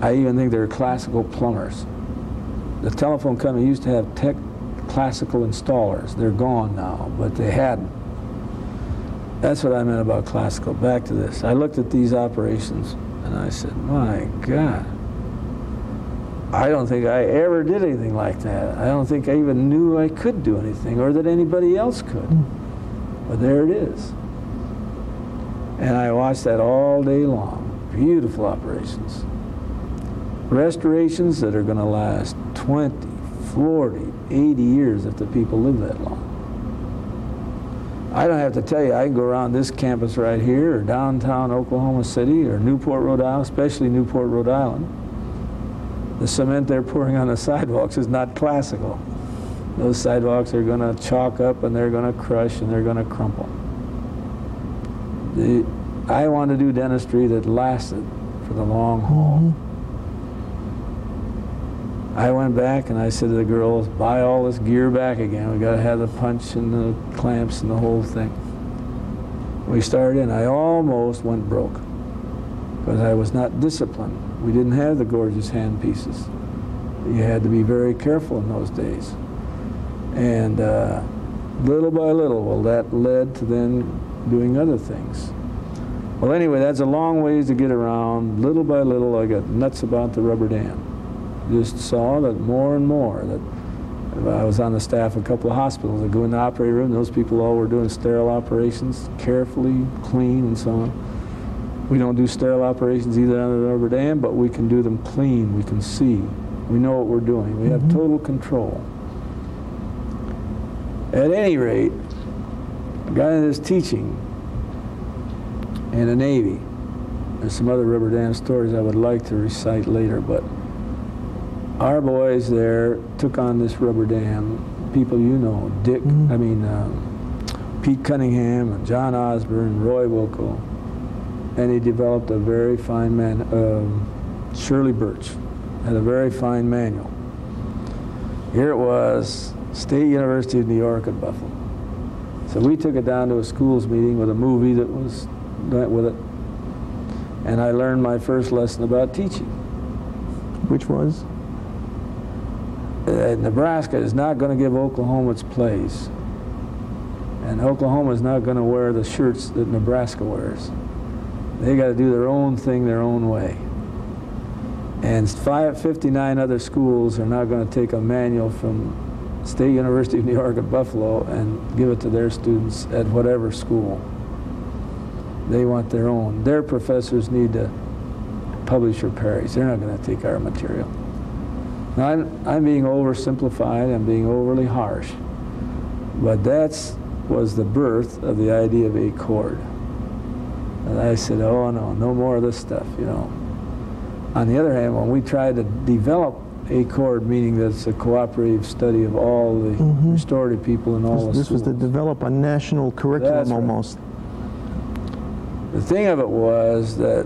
I even think they're classical plumbers. The telephone company used to have classical installers. They're gone now, but they hadn't. That's what I meant about classical. Back to this. I looked at these operations and I said, my God, I don't think I ever did anything like that. I don't think I even knew I could do anything or that anybody else could. But there it is. And I watched that all day long. Beautiful operations. Restorations that are going to last 20, 40, 80 years if the people live that long. I don't have to tell you, I can go around this campus right here, or downtown Oklahoma City, or Newport, Rhode Island, especially Newport, Rhode Island. The cement they're pouring on the sidewalks is not classical. Those sidewalks are going to chalk up, and they're going to crush, and they're going to crumple. I want to do dentistry that lasted for the long haul. I went back and I said to the girls, buy all this gear back again. We got to have the punch and the clamps and the whole thing. We started and I almost went broke because I was not disciplined. We didn't have the gorgeous hand pieces. You had to be very careful in those days. And little by little, well, that led to then doing other things. Well, anyway, that's a long ways to get around. Little by little, I got nuts about the rubber dam. Just saw that more and more. That I was on the staff of a couple of hospitals. I go in the operating room, those people all were doing sterile operations, carefully, clean, and so on. We don't do sterile operations either on the rubber dam, but we can do them clean. We can see. We know what we're doing. We have total control. At any rate, a guy that is teaching in the Navy. There's some other rubber dam stories I would like to recite later, but our boys there took on this rubber dam. People you know, Pete Cunningham and John Osborne, Roy Wilco, and he developed a very fine Shirley Birch had a very fine manual. Here it was, State University of New York at Buffalo. So we took it down to a schools meeting with a movie that went with it, and I learned my first lesson about teaching. Which was? Nebraska is not going to give Oklahoma its place. And Oklahoma is not going to wear the shirts that Nebraska wears. They got to do their own thing their own way. And 59 other schools are not going to take a manual from State University of New York at Buffalo and give it to their students at whatever school. They want their own. Their professors need to publish or perish. They're not going to take our material. Now, I'm being oversimplified, I'm being overly harsh, but that was the birth of the idea of ACORD. And I said, oh no more of this stuff, you know. On the other hand, when we tried to develop ACORD, meaning that it's a cooperative study of all the restorative people in all the This schools. was to develop a national curriculum. That's right. Almost. The thing of it was that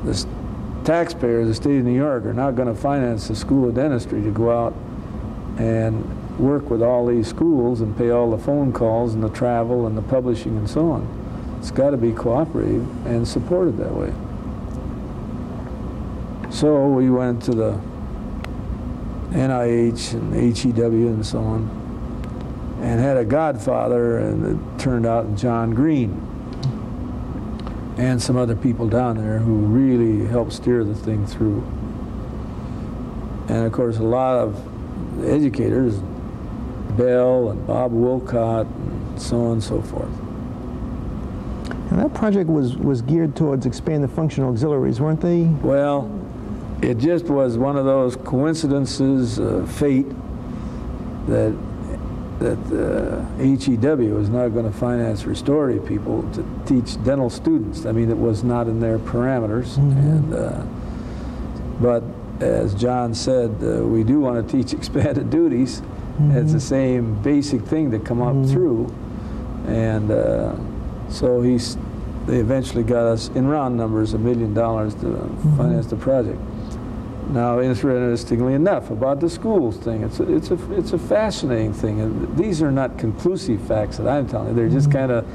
the taxpayers of the state of New York are not going to finance the School of Dentistry to go out and work with all these schools and pay all the phone calls and the travel and the publishing and so on. It's got to be cooperative and supported that way. So we went to the NIH and HEW and so on, and had a godfather, and it turned out John Green, and some other people down there who really helped steer the thing through. And of course a lot of educators, Bell and Bob Wolcott and so on and so forth. And that project was geared towards expanding the functional auxiliaries, weren't they? Well, it just was one of those coincidences of fate that HEW was not going to finance restorative people to teach dental students. I mean, it was not in their parameters. And but as John said, we do want to teach expanded duties. It's the same basic thing to come up through. And so they eventually got us, in round numbers, $1 million to finance the project. Now, interestingly enough, about the schools thing, it's a fascinating thing. And these are not conclusive facts that I'm telling you. They're just kind of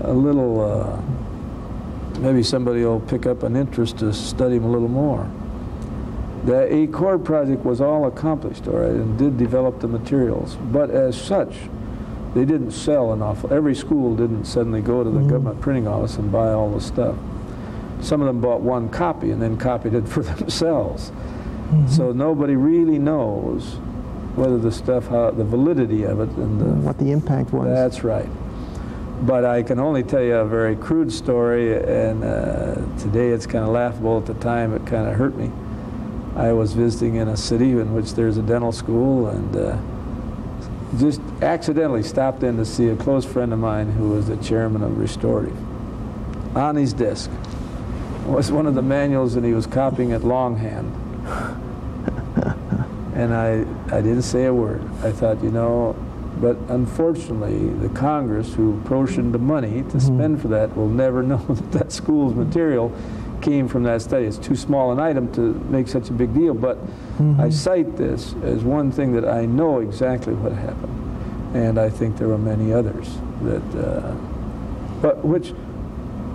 a little, maybe somebody will pick up an interest to study them a little more. The ACORD project was all accomplished, all right, and did develop the materials. But as such, they didn't sell an awful. Every school didn't suddenly go to the government printing office and buy all the stuff. Some of them bought one copy and then copied it for themselves. So nobody really knows whether the stuff, the validity of it, and what the impact was. That's right. But I can only tell you a very crude story, and today it's kind of laughable. At the time, it kind of hurt me. I was visiting in a city in which there's a dental school, and just accidentally stopped in to see a close friend of mine who was the chairman of restorative. On his desk was one of the manuals, and he was copying it longhand. And I didn't say a word. I thought, you know, but unfortunately, the Congress who apportioned the money to spend for that will never know that that school's material came from that study. It's too small an item to make such a big deal, but I cite this as one thing that I know exactly what happened, and I think there were many others that, but which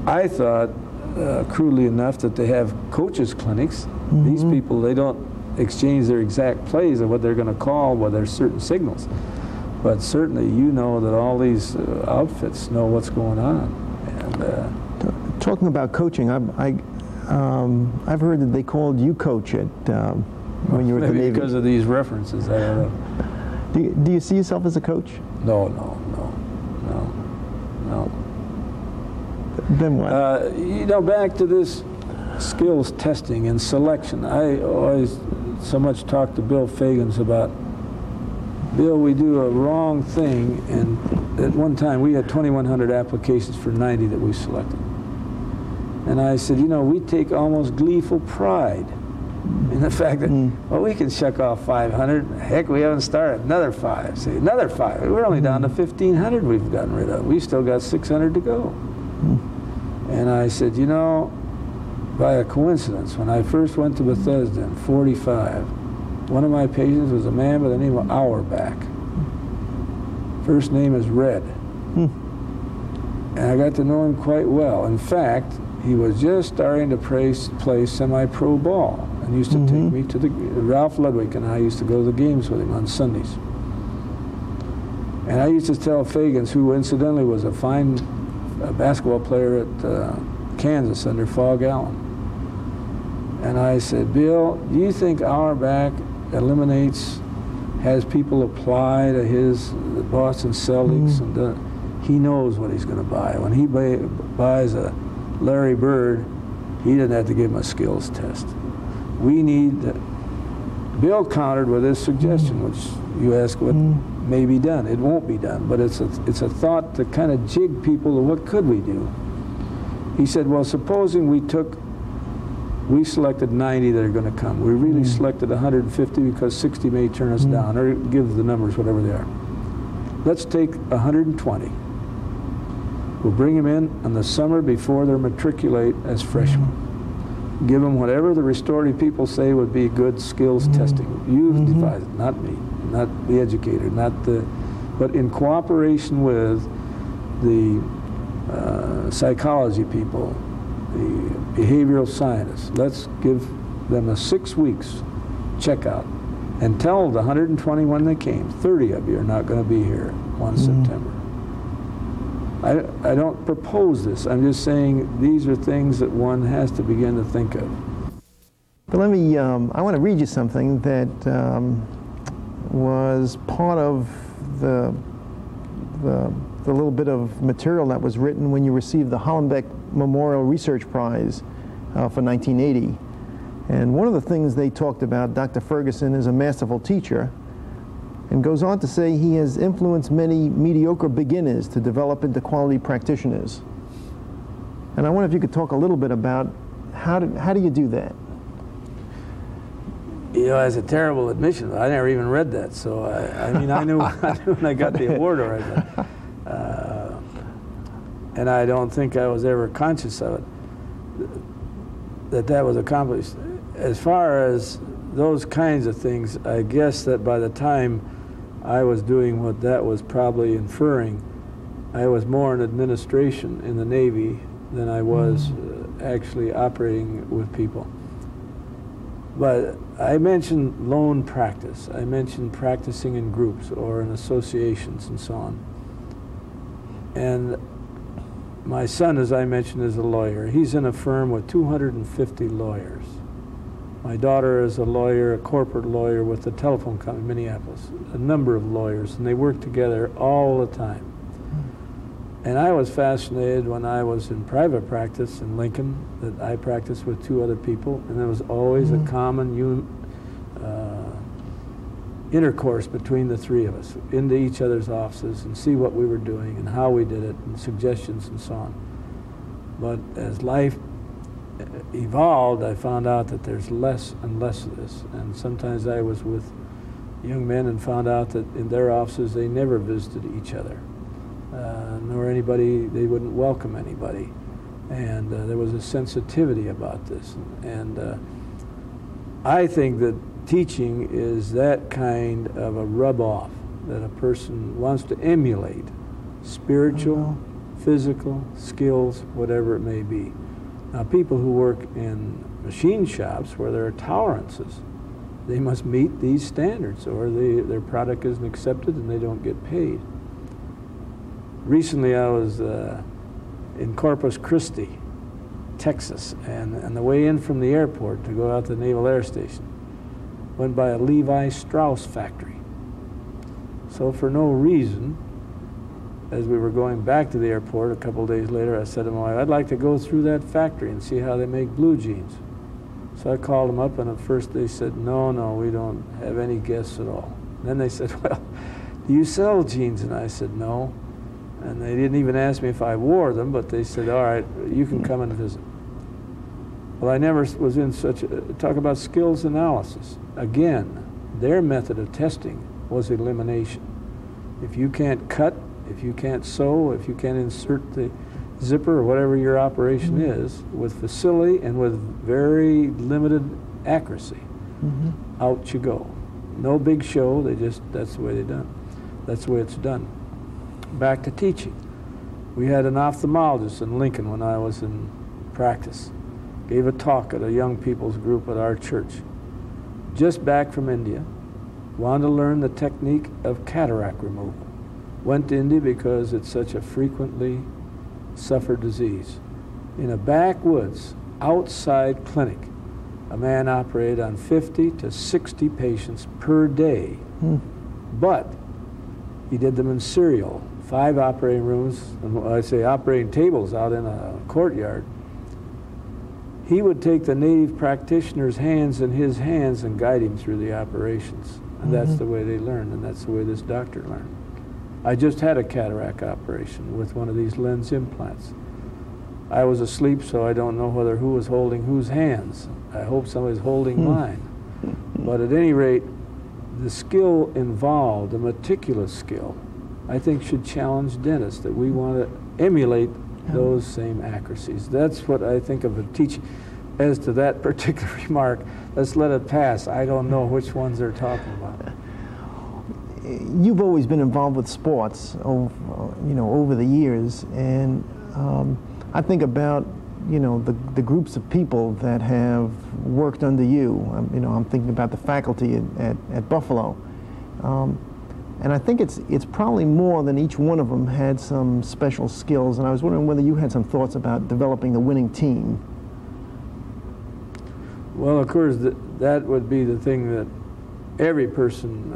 I thought, crudely enough, that they have coaches clinics. These people, they don't exchange their exact plays of what they're going to call, well, there's certain signals, but certainly you know that all these outfits know what's going on. And talking about coaching, I've heard that they called you coach at when you were at the Navy. Maybe because of these references, I don't know. Do you see yourself as a coach? No. Then what? You know, back to this skills testing and selection. I always so much talk to Bill Fagans about, Bill, we do a wrong thing, and at one time we had 2,100 applications for 90 that we selected. And I said, you know, we take almost gleeful pride in the fact that, well, we can shuck off 500. Heck, we haven't started. Another 5. Say, another 5. We're only down to 1,500 we've gotten rid of. We've still got 600 to go. And I said, you know, by a coincidence, when I first went to Bethesda in 45, one of my patients was a man by the name of Auerbach. First name is Red. And I got to know him quite well. In fact, he was just starting to play semi-pro ball. and used to take me to Ralph Ludwig and I used to go to the games with him on Sundays. And I used to tell Fagans, who incidentally was a fine basketball player at Kansas under Fog Allen. And I said, Bill, do you think Auerbach has people apply to his Boston Celtics? And he knows what he's going to buy. When he buys a Larry Bird, he didn't have to give him a skills test. We need, Bill countered with his suggestion, which you ask what may be done. It won't be done, but it's a thought to kind of jig people to what could we do. He said, well, supposing we selected 90 that are going to come. We really selected 150 because 60 may turn us down, or give the numbers whatever they are. Let's take 120. We'll bring them in the summer before they matriculate as freshmen. Give them whatever the restorative people say would be good skills testing. You devise it, not me, not the educator, but in cooperation with the psychology people, the behavioral scientists. Let's give them a 6 weeks checkout and tell the 120 when they came, 30 of you are not going to be here 1 September. I don't propose this. I'm just saying these are things that one has to begin to think of. But let me, I want to read you something that was part of the little bit of material that was written when you received the Hollenbeck Memorial Research Prize for 1980. And one of the things they talked about, Dr. Ferguson is a masterful teacher, and goes on to say he has influenced many mediocre beginners to develop into quality practitioners. And I wonder if you could talk a little bit about how do you do that? You know, as a terrible admission, I never even read that, so I mean, I knew when I got the award already. And I don't think I was ever conscious of it, that was accomplished. As far as those kinds of things, I guess that by the time I was doing what that was probably inferring, I was more in administration in the Navy than I was actually operating with people. But I mentioned lone practice. I mentioned practicing in groups or in associations and so on. And my son, as I mentioned, is a lawyer. He's in a firm with 250 lawyers. My daughter is a lawyer, a corporate lawyer with the telephone company in Minneapolis, a number of lawyers, and they work together all the time. And I was fascinated when I was in private practice in Lincoln that I practiced with 2 other people, and there was always a common intercourse between the 3 of us into each other's offices and see what we were doing and how we did it and suggestions and so on. But as life evolved, I found out that there's less and less of this. And sometimes I was with young men and found out that in their offices they never visited each other, nor anybody, they wouldn't welcome anybody. And there was a sensitivity about this. And I think that teaching is that kind of a rub-off that a person wants to emulate, spiritual, physical, skills, whatever it may be. Now, people who work in machine shops where there are tolerances, they must meet these standards or their product isn't accepted and they don't get paid. Recently, I was in Corpus Christi, Texas, and on the way in from the airport to go out to the Naval Air Station, went by a Levi Strauss factory. So for no reason, as we were going back to the airport a couple of days later, I said to my wife, I'd like to go through that factory and see how they make blue jeans. So I called them up, and at first they said, no, we don't have any guests at all. And then they said, well, do you sell jeans? And I said, no. And they didn't even ask me if I wore them, but they said, all right, you can come and visit. Well, I never was in such a, talk about skills analysis. Again, their method of testing was elimination. If you can't cut, if you can't sew, if you can't insert the zipper or whatever your operation is with facility and with very limited accuracy, out you go. No big show, that's the way that's the way it's done. Back to teaching. We had an ophthalmologist in Lincoln when I was in practice. gave a talk at a young people's group at our church, just back from India, wanted to learn the technique of cataract removal. Went to India because it's such a frequently suffered disease. In a backwoods, outside clinic, a man operated on 50 to 60 patients per day. But he did them in serial, 5 operating rooms, and when I say operating tables out in a courtyard. He would take the native practitioner's hands in his hands and guide him through the operations. And that's the way they learned, and that's the way this doctor learned. I just had a cataract operation with one of these lens implants. I was asleep, so I don't know who was holding whose hands. I hope somebody's holding mine. But at any rate, the skill involved, the meticulous skill, I think should challenge dentists, that we want to emulate those same accuracies. That's what I think of a teaching. As to that particular remark, let's let it pass. I don't know which ones they're talking about. You've always been involved with sports, over the years, and I think about, the groups of people that have worked under you. I'm thinking about the faculty at Buffalo, and I think it's probably more than each one of them had some special skills. And I was wondering whether you had some thoughts about developing the winning team. Well, of course, that would be the thing that every person,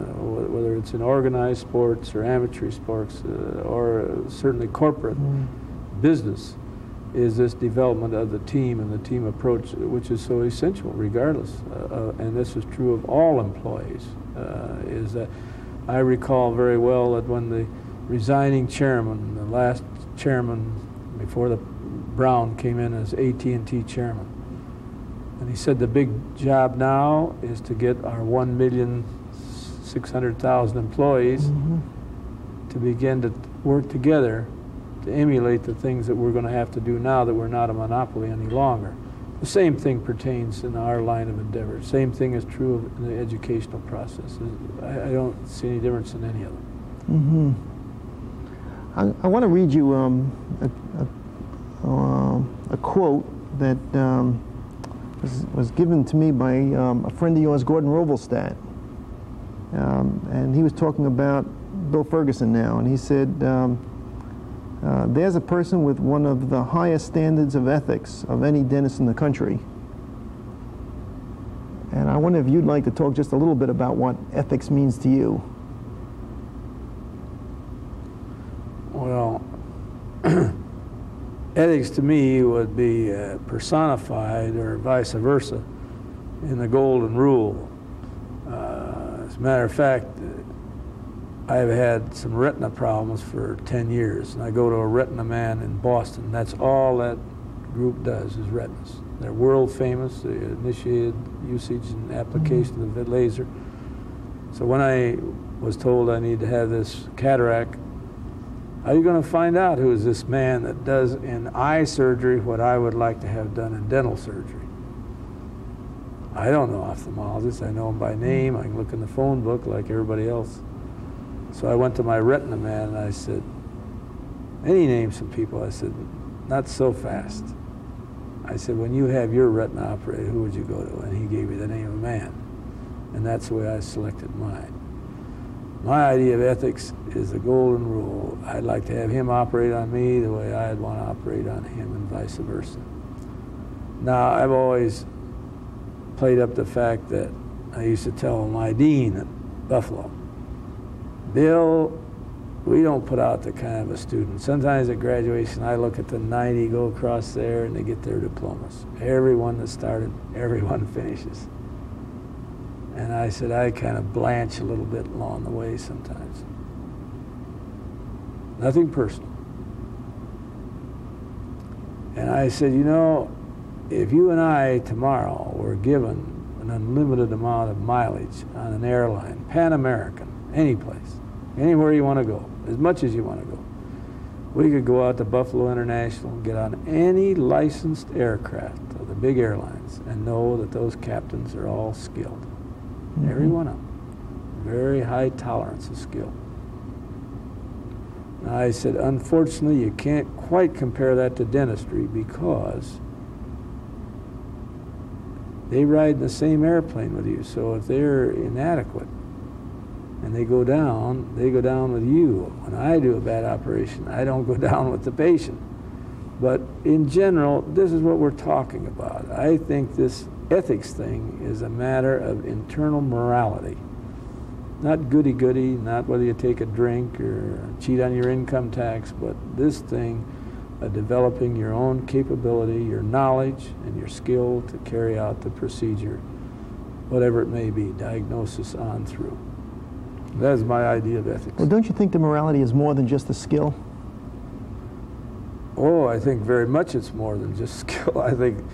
whether it's in organized sports or amateur sports, or certainly corporate business, is this development of the team and the team approach, which is so essential regardless. And this is true of all employees, is that I recall very well that when the resigning chairman, the last chairman before the Brown came in as AT&T chairman, and he said the big job now is to get our 1,600,000 employees to begin to work together to emulate the things that we're going to have to do now that we're not a monopoly any longer. The same thing pertains in our line of endeavor. Same thing is true in the educational process. I don't see any difference in any of them. I want to read you a quote that was given to me by a friend of yours, Gordon Rovelstadt. And he was talking about Bill Ferguson now, and he said, there's a person with one of the highest standards of ethics of any dentist in the country. And I wonder if you'd like to talk just a little bit about what ethics means to you. Well, ethics to me would be personified, or vice versa, in the Golden Rule. As a matter of fact, I've had some retina problems for 10 years, and I go to a retina man in Boston. That's all that group does, is retinas. They're world famous. They initiated usage and application of the laser. So when I was told I need to have this cataract, how are you going to find out who is this man that does in eye surgery what I would like to have done in dental surgery? I don't know ophthalmologists. I know them by name. I can look in the phone book like everybody else. So I went to my retina man and I said, and he named some people. I said, not so fast. I said, when you have your retina operated, who would you go to? And he gave me the name of a man. And that's the way I selected mine. My idea of ethics is the Golden Rule. I'd like to have him operate on me the way I'd want to operate on him, and vice versa. Now, I've always played up the fact that I used to tell my dean at Buffalo, Bill, we don't put out the kind of a student. Sometimes at graduation, I look at the 90 go across there and they get their diplomas. Everyone that started, everyone finishes. And I said, I kind of blanch a little bit along the way sometimes. Nothing personal. And I said, you know, if you and I tomorrow were given an unlimited amount of mileage on an airline, Pan American, any place, anywhere you want to go, as much as you want to go, we could go out to Buffalo International and get on any licensed aircraft of the big airlines and know that those captains are all skilled. Every one of them. Very high tolerance of skill. Now I said, unfortunately, you can't quite compare that to dentistry, because They ride in the same airplane with you, so if they're inadequate and they go down with you. When I do a bad operation, I don't go down with the patient. But in general, this is what we're talking about. I think this ethics thing is a matter of internal morality. Not goody-goody, not whether you take a drink or cheat on your income tax, but this thing of developing your own capability, your knowledge, and your skill to carry out the procedure, whatever it may be, diagnosis on through. That is my idea of ethics. Well, don't you think the morality is more than just the skill? Oh, I think very much it's more than just skill. I think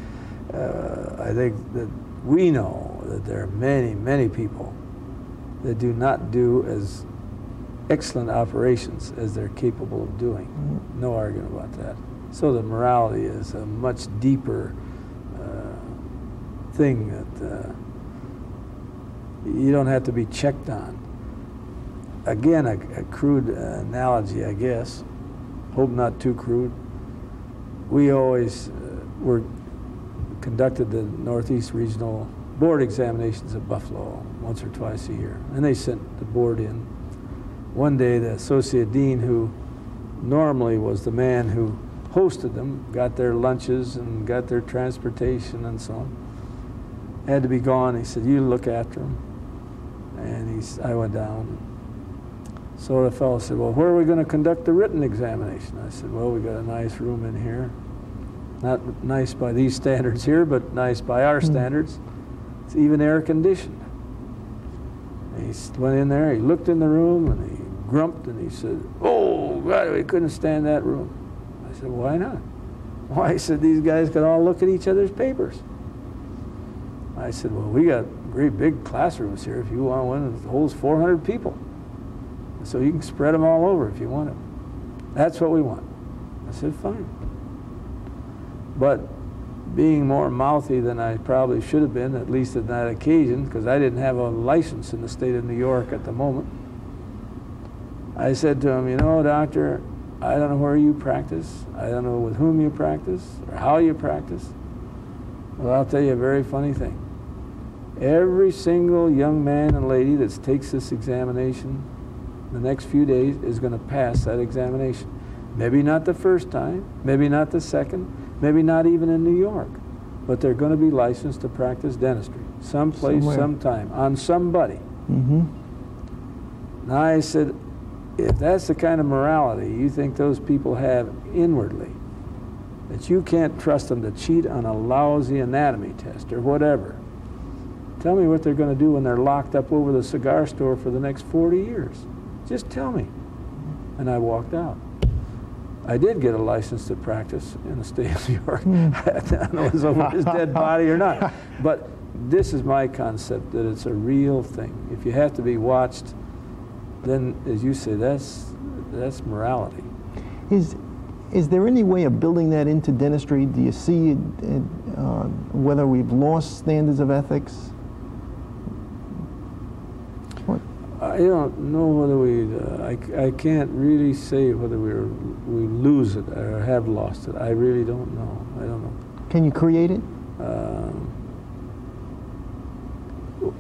that we know that there are many, many people that do not do as excellent operations as they're capable of doing. No argument about that. So the morality is a much deeper thing that you don't have to be checked on. Again, a crude analogy, I guess. Hope not too crude. We always conducted the Northeast Regional Board examinations at Buffalo once or twice a year, and they sent the board in. One day, the associate dean, who normally was the man who hosted them, got their lunches and got their transportation and so on, had to be gone. He said, "You look after them." And I went down. So the fellow said, "Well, where are we going to conduct the written examination?" I said, "Well, we got a nice room in here. Not nice by these standards here, but nice by our standards. It's even air conditioned." And he went in there, he looked in the room, and he grumped, and he said, "Oh, God, we couldn't stand that room." I said, "Why not?" "Why," he said, "these guys could all look at each other's papers." I said, "Well, we got great big classrooms here. If you want one, it holds 400 people. So you can spread them all over if you want them. That's what we want." I said, "Fine." But being more mouthy than I probably should have been, at least on that occasion, because I didn't have a license in the state of New York at the moment, I said to him, "You know, doctor, I don't know where you practice. I don't know with whom you practice or how you practice. Well, I'll tell you a very funny thing. Every single young man and lady that takes this examination the next few days is going to pass that examination. Maybe not the first time, maybe not the second, maybe not even in New York, but they're going to be licensed to practice dentistry someplace, sometime, on somebody." Now I said, if that's the kind of morality you think those people have inwardly, that you can't trust them to cheat on a lousy anatomy test or whatever, tell me what they're going to do when they're locked up over the cigar store for the next 40 years. Just tell me. And I walked out. I did get a license to practice in the state of New York. I don't know if it was over his dead body or not. But this is my concept, that it's a real thing. If you have to be watched, then, as you say, that's morality. Is there any way of building that into dentistry? Do you see whether we've lost standards of ethics? What? I don't know whether I can't really say whether we lose it or have lost it. I really don't know. I don't know. Can you create it?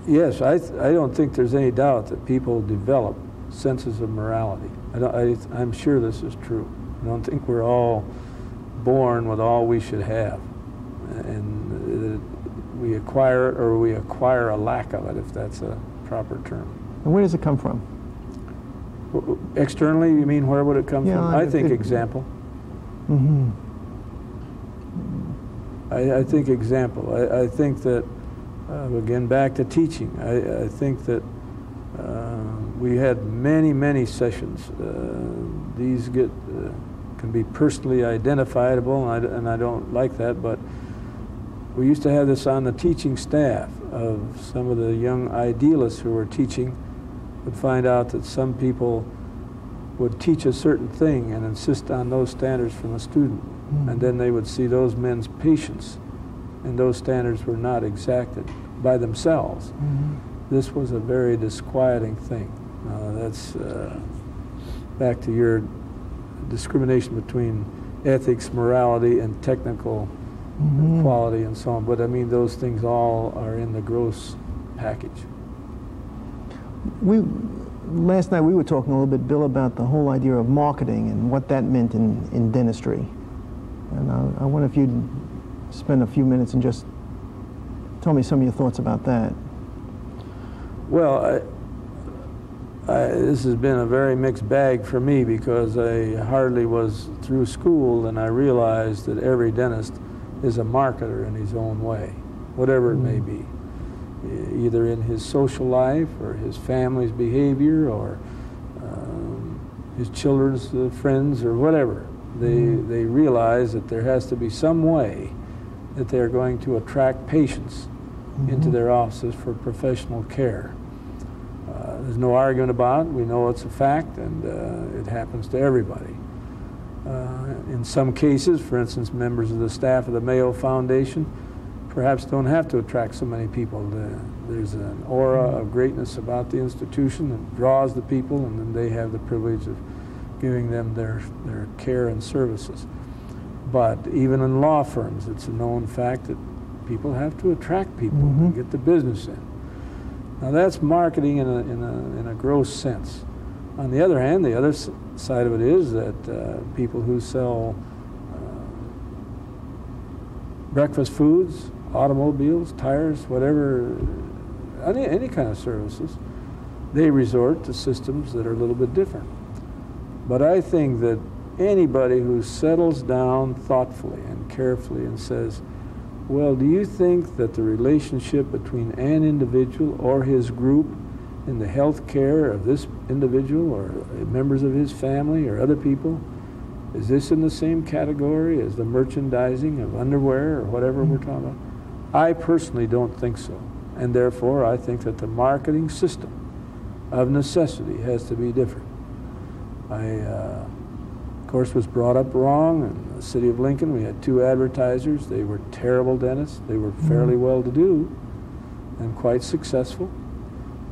Yes, I don't think there's any doubt that people develop senses of morality. I'm sure this is true. I don't think we're all born with all we should have, and we acquire it, or we acquire a lack of it, if that's a proper term. And where does it come from? Externally, you mean where would it come from? I think example. I think example. I think that, again, back to teaching, I think that we had many, many sessions. These can be personally identifiable, and I don't like that, but we used to have this on the teaching staff of some of the young idealists who were teaching. Would find out that some people would teach a certain thing and insist on those standards from a student, and then they would see those men's patience, and those standards were not exacted by themselves. This was a very disquieting thing. That's back to your discrimination between ethics, morality, and technical quality and so on. But I mean, those things all are in the gross package. Last night we were talking a little bit, Bill, about the whole idea of marketing and what that meant in dentistry. And I wonder if you'd spend a few minutes and just tell me some of your thoughts about that. Well, this has been a very mixed bag for me, because I hardly was through school and I realized that every dentist is a marketer in his own way, whatever it may be, either in his social life or his family's behavior or his children's friends or whatever. They realize that there has to be some way that they're going to attract patients into their offices for professional care. There's no argument about it. We know it's a fact, and it happens to everybody. In some cases, for instance, members of the staff of the Mayo Foundation perhaps don't have to attract so many people. There's an aura of greatness about the institution that draws the people, and then they have the privilege of giving them their care and services. But even in law firms, it's a known fact that people have to attract people and get the business in. Now that's marketing in a gross sense. On the other hand, the other side of it is that people who sell breakfast foods, automobiles, tires, whatever, any kind of services, they resort to systems that are a little bit different. But I think that anybody who settles down thoughtfully and carefully and says, well, do you think that the relationship between an individual or his group in the health care of this individual or members of his family or other people, is this in the same category as the merchandising of underwear or whatever we're talking about? I personally don't think so. And therefore, I think that the marketing system of necessity has to be different. I, of course, was brought up wrong. In the city of Lincoln, we had 2 advertisers. They were terrible dentists. They were fairly well-to-do and quite successful,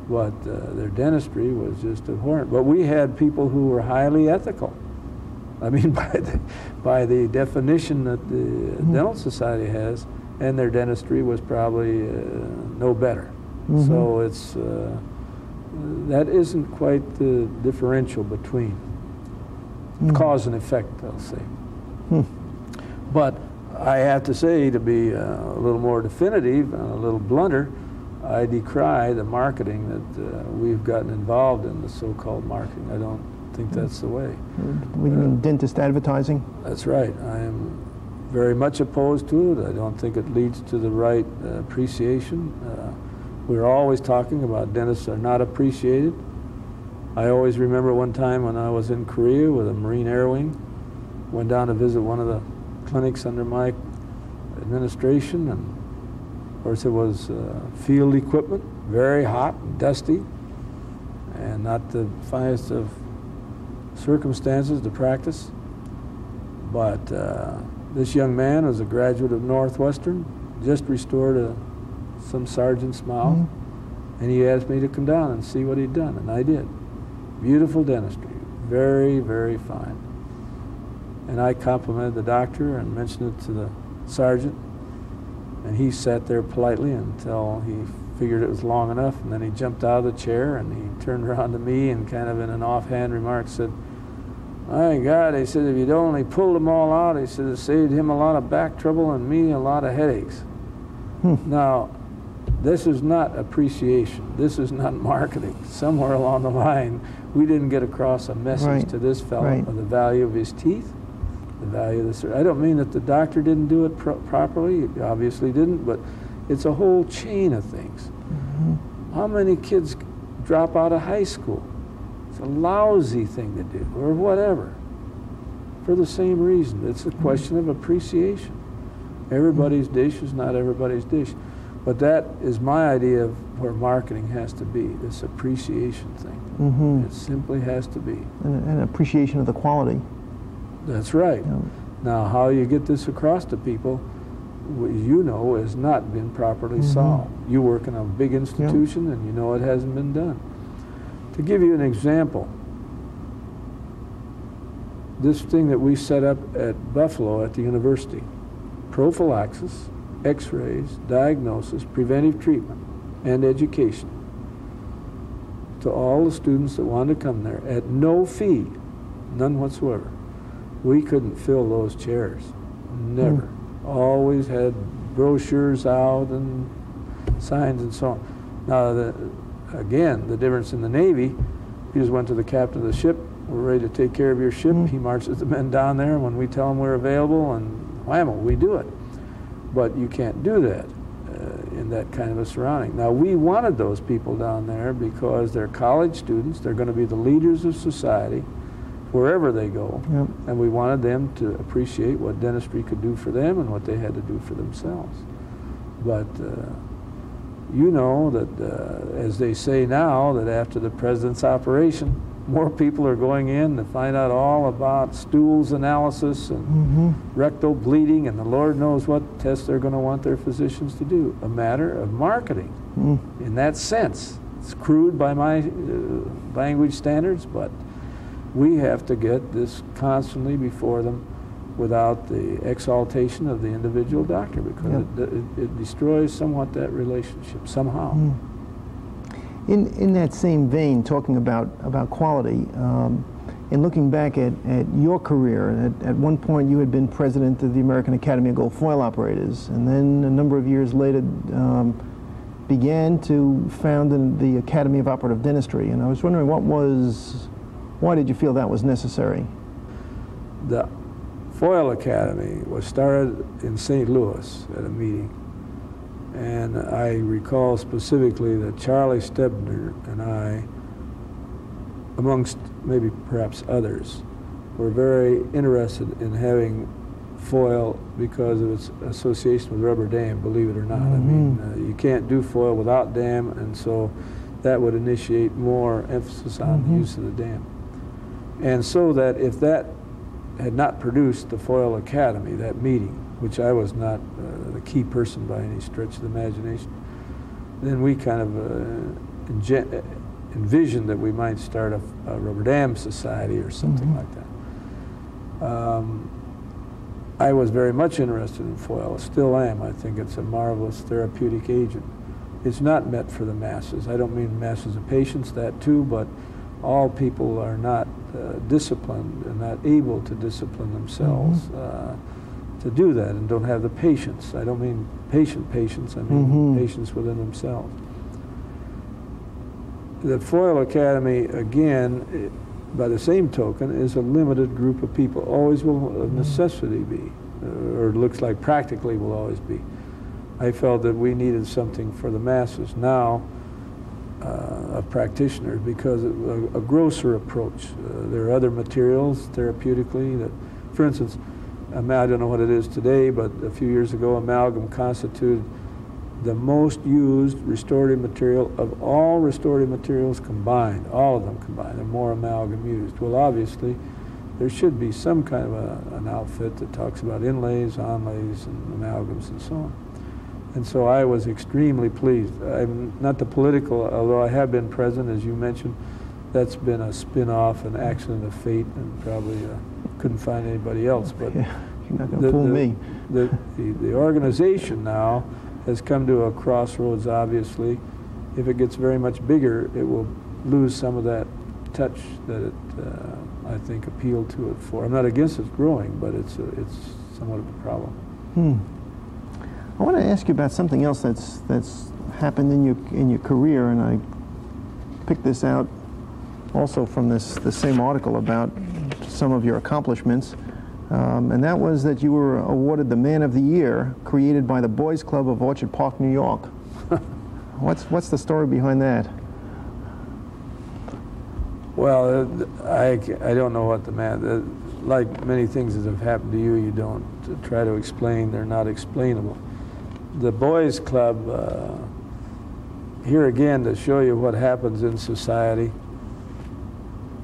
but their dentistry was just abhorrent. But we had people who were highly ethical. I mean, by the definition that the Dental Society has, and their dentistry was probably no better. So it's that isn't quite the differential between cause and effect, I'll say. But I have to say, to be a little more definitive and a little blunter, I decry the marketing that we've gotten involved in, the so-called marketing. I don't think that's the way. What do you mean, dentist advertising? That's right. I am very much opposed to it. I don't think it leads to the right appreciation. We're always talking about dentists are not appreciated. I always remember one time when I was in Korea with a Marine Air Wing, went down to visit one of the clinics under my administration, and of course it was field equipment, very hot and dusty, and not the finest of circumstances to practice. But this young man was a graduate of Northwestern, just restored some sergeant's mouth, and he asked me to come down and see what he'd done, and I did. Beautiful dentistry, very, very fine. And I complimented the doctor and mentioned it to the sergeant, and he sat there politely until he figured it was long enough, and then he jumped out of the chair and he turned around to me and kind of in an offhand remark said, "My God," he said, "if you'd only pulled them all out," he said, "it saved him a lot of back trouble and me a lot of headaches." Now, this is not appreciation. This is not marketing. Somewhere along the line, we didn't get across a message to this fellow of the value of his teeth, the value of the... I don't mean that the doctor didn't do it properly. He obviously didn't, but it's a whole chain of things. How many kids drop out of high school? It's a lousy thing to do, or whatever, for the same reason. It's a question of appreciation. Everybody's dish is not everybody's dish. But that is my idea of where marketing has to be, this appreciation thing. It simply has to be. An appreciation of the quality. That's right. Now, how you get this across to people, you know, has not been properly solved. You work in a big institution and you know it hasn't been done. To give you an example, this thing that we set up at Buffalo at the university, prophylaxis, x-rays, diagnosis, preventive treatment, and education to all the students that wanted to come there at no fee, none whatsoever. We couldn't fill those chairs, never. Always had brochures out and signs and so on. Now, again, the difference in the Navy, you just went to the captain of the ship, we're ready to take care of your ship. He marches the men down there, and when we tell him we're available, and whammo, we do it. But you can't do that in that kind of a surrounding. Now, we wanted those people down there because they're college students, they're going to be the leaders of society wherever they go, and we wanted them to appreciate what dentistry could do for them and what they had to do for themselves. But you know that, as they say now, that after the president's operation, more people are going in to find out all about stools analysis and rectal bleeding, and the Lord knows what tests they're going to want their physicians to do. A matter of marketing, in that sense. It's crude by my language standards, but we have to get this constantly before them without the exaltation of the individual doctor, because it destroys somewhat that relationship somehow. In that same vein, talking about quality, and looking back at your career, at one point you had been president of the American Academy of Gold Foil Operators, and then a number of years later began to found the Academy of Operative Dentistry. And I was wondering, why did you feel that was necessary? The Foil Academy was started in St. Louis at a meeting. And I recall specifically that Charlie Stebner and I, amongst maybe perhaps others, were very interested in having foil because of its association with rubber dam, believe it or not. I mean, you can't do foil without dam, and so that would initiate more emphasis on the use of the dam. And so that if that had not produced the Foil Academy, that meeting, which I was not the key person by any stretch of the imagination, then we kind of envisioned that we might start a rubber dam society or something like that. I was very much interested in foil, still am. I think it's a marvelous therapeutic agent. It's not meant for the masses. I don't mean masses of patients, that too, but all people are not disciplined and not able to discipline themselves to do that, and don't have the patience. I don't mean patients, I mean patience within themselves. The Foil Academy, again, by the same token, is a limited group of people, always will of necessity be, or it looks like practically will always be. I felt that we needed something for the masses now of practitioners, because of a grosser approach. There are other materials therapeutically that, for instance, I don't know what it is today, but a few years ago amalgam constituted the most used restorative material of all restorative materials combined, all of them combined. There are more amalgam used. Well, obviously, there should be some kind of an outfit that talks about inlays, onlays, and amalgams and so on. And so I was extremely pleased. I'm not the political, although I have been president, as you mentioned. That's been a spin-off, an accident of fate, and probably couldn't find anybody else. But yeah, you're not going to fool me. The organization now has come to a crossroads, obviously. If it gets very much bigger, it will lose some of that touch that it, I think, appealed to it for. I'm not against it growing, but it's somewhat of a problem. I want to ask you about something else that's happened in your career, and I picked this out also from the same article about some of your accomplishments, and that was that you were awarded the Man of the Year, created by the Boys Club of Orchard Park, New York. What's the story behind that? Well, I don't know what the man. Like many things that have happened to you, you don't try to explain. They're not explainable. The Boys Club, here again to show you what happens in society.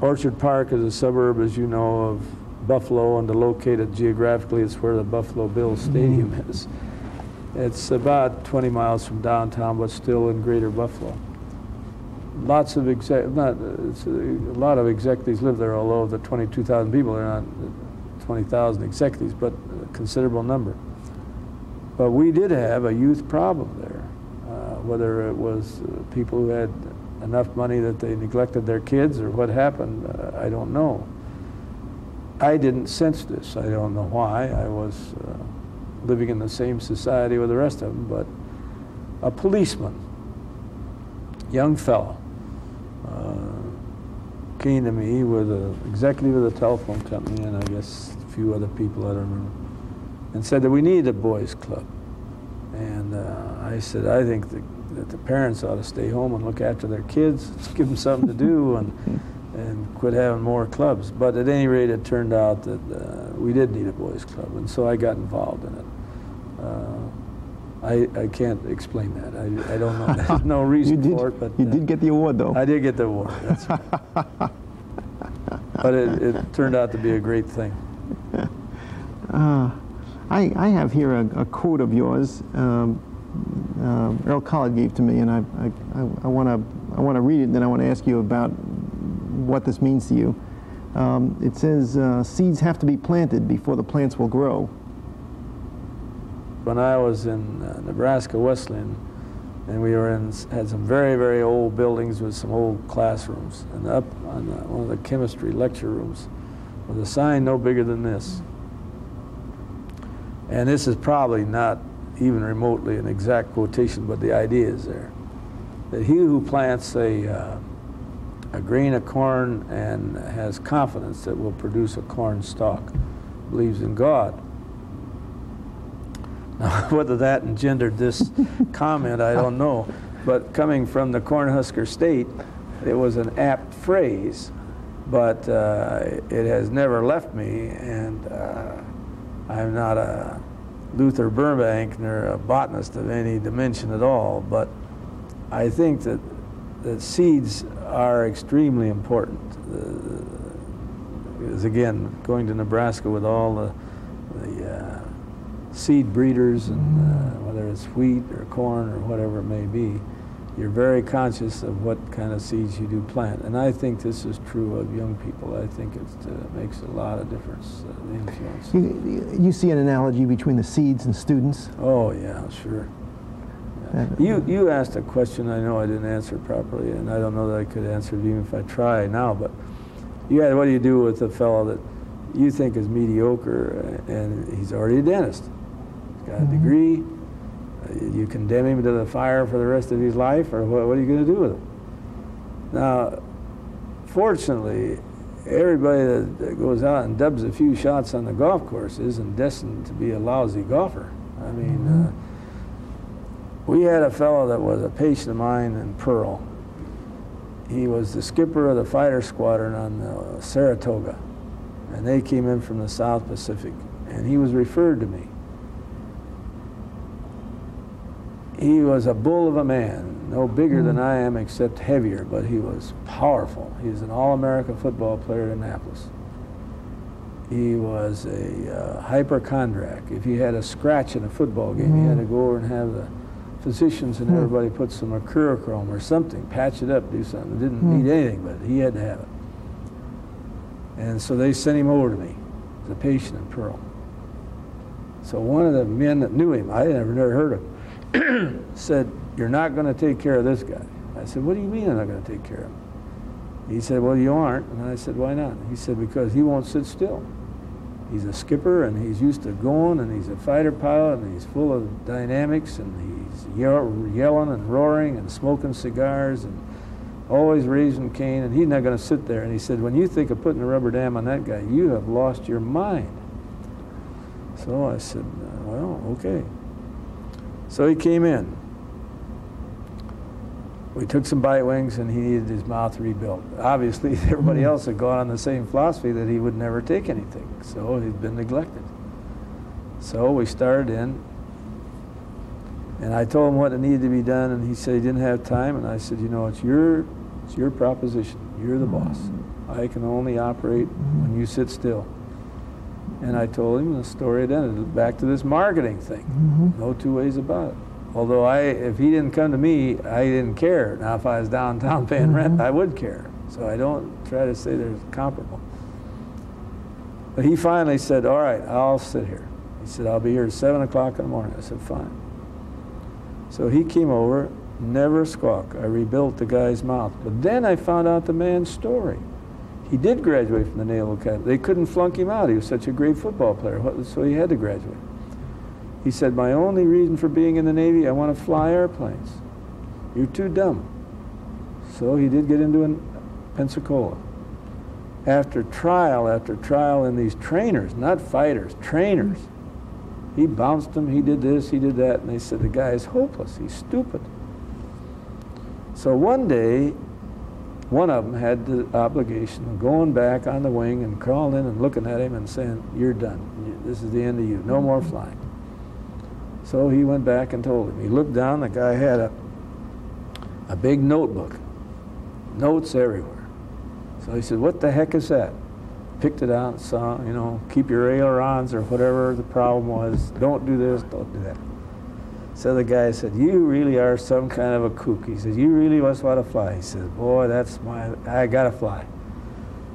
Orchard Park is a suburb, as you know, of Buffalo, and located geographically, it's where the Buffalo Bills Stadium is. It's about 20 miles from downtown, but still in greater Buffalo. Lots of a lot of executives live there, although the 22,000 people are not 20,000 executives, but a considerable number. But we did have a youth problem there, whether it was people who had enough money that they neglected their kids or what happened, I don't know. I didn't sense this. I don't know why. I was living in the same society with the rest of them, but a policeman, young fellow, came to me with an executive of the telephone company and I guess a few other people, I don't remember, and said that we need a boys club. And I said, I think that the parents ought to stay home and look after their kids, give them something to do, and quit having more clubs. But at any rate, it turned out that we did need a boys club, and so I got involved in it. I can't explain that. I don't know. There's no reason for it. But you did get the award, though. I did get the award. That's right. But it turned out to be a great thing. I have here a quote of yours. Earl Collard gave to me, and I want to read it, and then I want to ask you about what this means to you. It says, "Seeds have to be planted before the plants will grow." When I was in Nebraska Wesleyan, and we were had some very, very old buildings with some old classrooms, and up on one of the chemistry lecture rooms was a sign no bigger than this. And this is probably not even remotely an exact quotation, but the idea is there. That he who plants a grain of corn and has confidence that will produce a corn stalk believes in God. Now, whether that engendered this comment, I don't know. But coming from the Cornhusker State, it was an apt phrase, but it has never left me, and I'm not a Luther Burbank nor a botanist of any dimension at all, but I think that seeds are extremely important. Because again, going to Nebraska with all the seed breeders, and whether it's wheat or corn or whatever it may be, you're very conscious of what kind of seeds you do plant. And I think this is true of young people. I think it makes a lot of difference, the influence. You see an analogy between the seeds and students? Oh, yeah, sure. Yeah. You asked a question I know I didn't answer properly, and I don't know that I could answer it even if I try now, but what do you do with a fellow that you think is mediocre and he's already a dentist? He's got a degree. You condemn him to the fire for the rest of his life, or what are you going to do with him? Now, fortunately, everybody that goes out and dubs a few shots on the golf course isn't destined to be a lousy golfer. I mean, we had a fellow that was a patient of mine in Pearl. He was the skipper of the fighter squadron on the Saratoga, and they came in from the South Pacific, and he was referred to me. He was a bull of a man, no bigger than I am except heavier, but he was powerful. He was an All-America football player at Annapolis. He was a hypochondriac. If he had a scratch in a football game, he had to go over and have the physicians and everybody put some mercurochrome or something, patch it up, do something. It didn't need anything, but he had to have it. And so they sent him over to me as a patient in Pearl. So one of the men that knew him, I never heard of him, said, "You're not going to take care of this guy." I said, "What do you mean I'm not going to take care of him?" He said, "Well, you aren't." And I said, "Why not?" He said, "Because he won't sit still. He's a skipper, and he's used to going, and he's a fighter pilot, and he's full of dynamics, and he's yelling and roaring and smoking cigars and always raising Cain, and he's not going to sit there." And he said, "When you think of putting a rubber dam on that guy, you have lost your mind." So I said, "Well, okay." So he came in. We took some bite wings, and he needed his mouth rebuilt. Obviously, everybody else had gone on the same philosophy that he would never take anything, so he'd been neglected. So we started in, and I told him what needed to be done, and he said he didn't have time, and I said, "You know, it's your proposition. You're the boss. I can only operate when you sit still." And I told him the story had ended. Back to this marketing thing. No two ways about it. Although if he didn't come to me, I didn't care. Now, if I was downtown paying rent, I would care. So I don't try to say they're comparable. But he finally said, "All right, I'll sit here." He said, I'll be here at 7 o'clock in the morning. I said, fine. So he came over, never a squawk. I rebuilt the guy's mouth. But then I found out the man's story. He did graduate from the Naval Academy. They couldn't flunk him out. He was such a great football player, so he had to graduate. He said, my only reason for being in the Navy, I want to fly airplanes. You're too dumb. So he did get into Pensacola. After trial in these trainers, not fighters, trainers, he bounced them, he did this, he did that, and they said, the guy is hopeless, he's stupid. So one day, one of them had the obligation of going back on the wing and crawling in and looking at him and saying, you're done, this is the end of you, no more flying. So he went back and told him. He looked down, the guy had a big notebook, notes everywhere. So he said, what the heck is that? Picked it out, saw, you know, keep your ailerons or whatever the problem was. Don't do this, don't do that. So the guy said, you really are some kind of a kook. He said, you really must want to fly. He said, boy, I got to fly.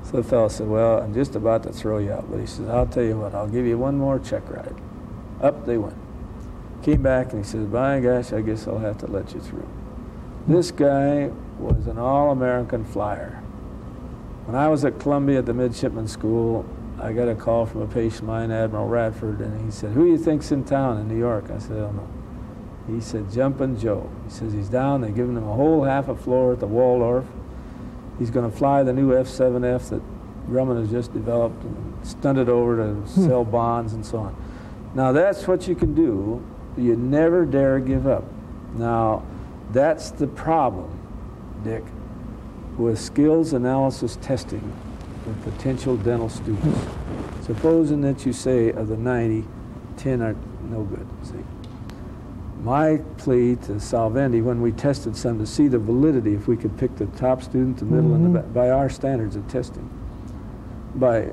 So the fellow said, well, I'm just about to throw you out. But he said, I'll tell you what, I'll give you one more check ride. Up they went. Came back and he said, by gosh, I guess I'll have to let you through. This guy was an all-American flyer. When I was at Columbia at the Midshipman School, I got a call from a patient of mine, Admiral Radford, and he said, who do you think's in town in New York? I said, I don't know. He said, Jumpin' Joe. He says he's down, they've given him a whole half a floor at the Waldorf. He's going to fly the new F-7F that Grumman has just developed and stunted over to sell bonds and so on. Now that's what you can do. You never dare give up. Now that's the problem, Dick, with skills analysis testing with potential dental students. Supposing that you say of the 90, 10 are no good, see. My plea to Salvendi when we tested some to see the validity, if we could pick the top student, the middle, and the back, by our standards of testing, by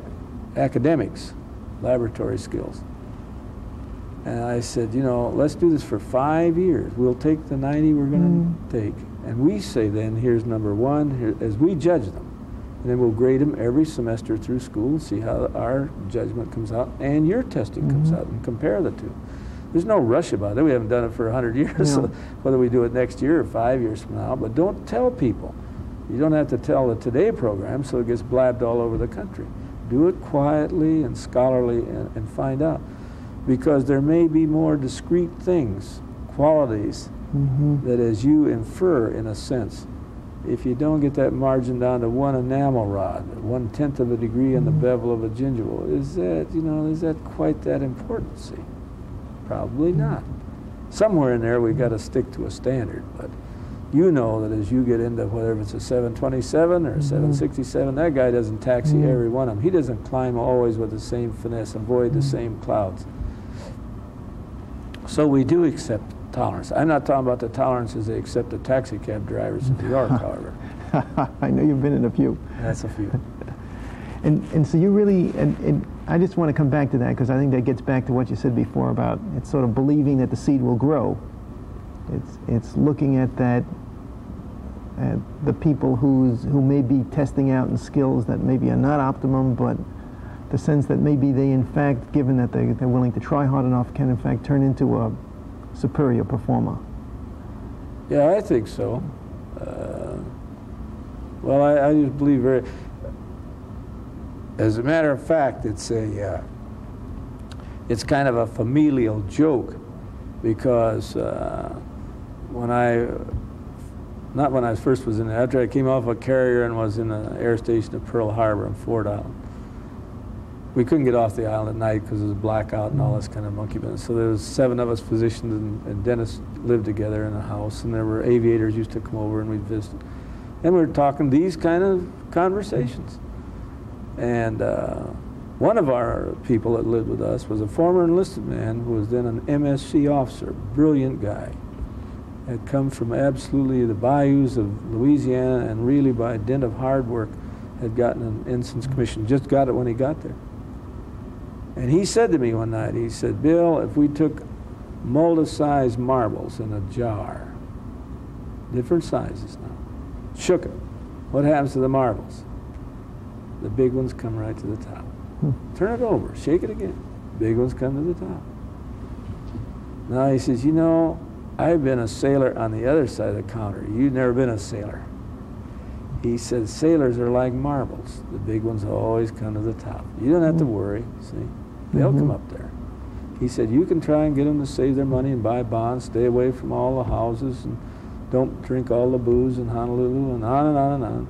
academics, laboratory skills. And I said, you know, let's do this for 5 years. We'll take the 90 we're going to take. And we say then, here's number one, here, as we judge them. And then we'll grade them every semester through school and see how our judgment comes out and your testing comes out and compare the two. There's no rush about it. We haven't done it for 100 years, so whether we do it next year or 5 years from now. But don't tell people. You don't have to tell the Today program so it gets blabbed all over the country. Do it quietly and scholarly and find out. Because there may be more discrete things, qualities, that as you infer, in a sense, if you don't get that margin down to one enamel rod, 1/10 of a degree in the bevel of a gingival, is that quite that important, see? Probably not. Somewhere in there we've got to stick to a standard, but you know that as you get into whether it's a 727 or a 767, that guy doesn't taxi every one of them. He doesn't climb always with the same finesse, avoid the same clouds. So we do accept tolerance. I'm not talking about the tolerances they accept the taxi cab drivers in New York, however. I know you've been in a few. That's a few. And so you really, and I just want to come back to that because I think that gets back to what you said before about it's sort of believing that the seed will grow. It's looking at that, at the people who may be testing out in skills that maybe are not optimum, but the sense that maybe they in fact, given that they're willing to try hard enough, can in fact turn into a superior performer. Yeah, I think so. Well, I just believe very. As a matter of fact, it's kind of a familial joke, because not when I first was in it, after I came off a carrier and was in an air station at Pearl Harbor and Ford Island. We couldn't get off the island at night because it was a blackout and all this kind of monkey business. So there was 7 of us physicians and dentists lived together in a house, and there were aviators used to come over and we'd visit. And we were talking these kind of conversations. And one of our people that lived with us was a former enlisted man who was then an MSC officer, brilliant guy. Had come from absolutely the bayous of Louisiana and really by dint of hard work had gotten an ensign's commission, just got it when he got there. And he said to me one night, he said, Bill, if we took molded-sized marbles in a jar, different sizes now, shook it, what happens to the marbles? The big ones come right to the top. Turn it over, shake it again. big ones come to the top. Now he says, you know, I've been a sailor on the other side of the counter. You've never been a sailor. He said, sailors are like marbles. The big ones always come to the top. You don't have to worry, see? They'll come up there. He said, you can try and get them to save their money and buy bonds, stay away from all the houses, and don't drink all the booze in Honolulu, and on and on and on.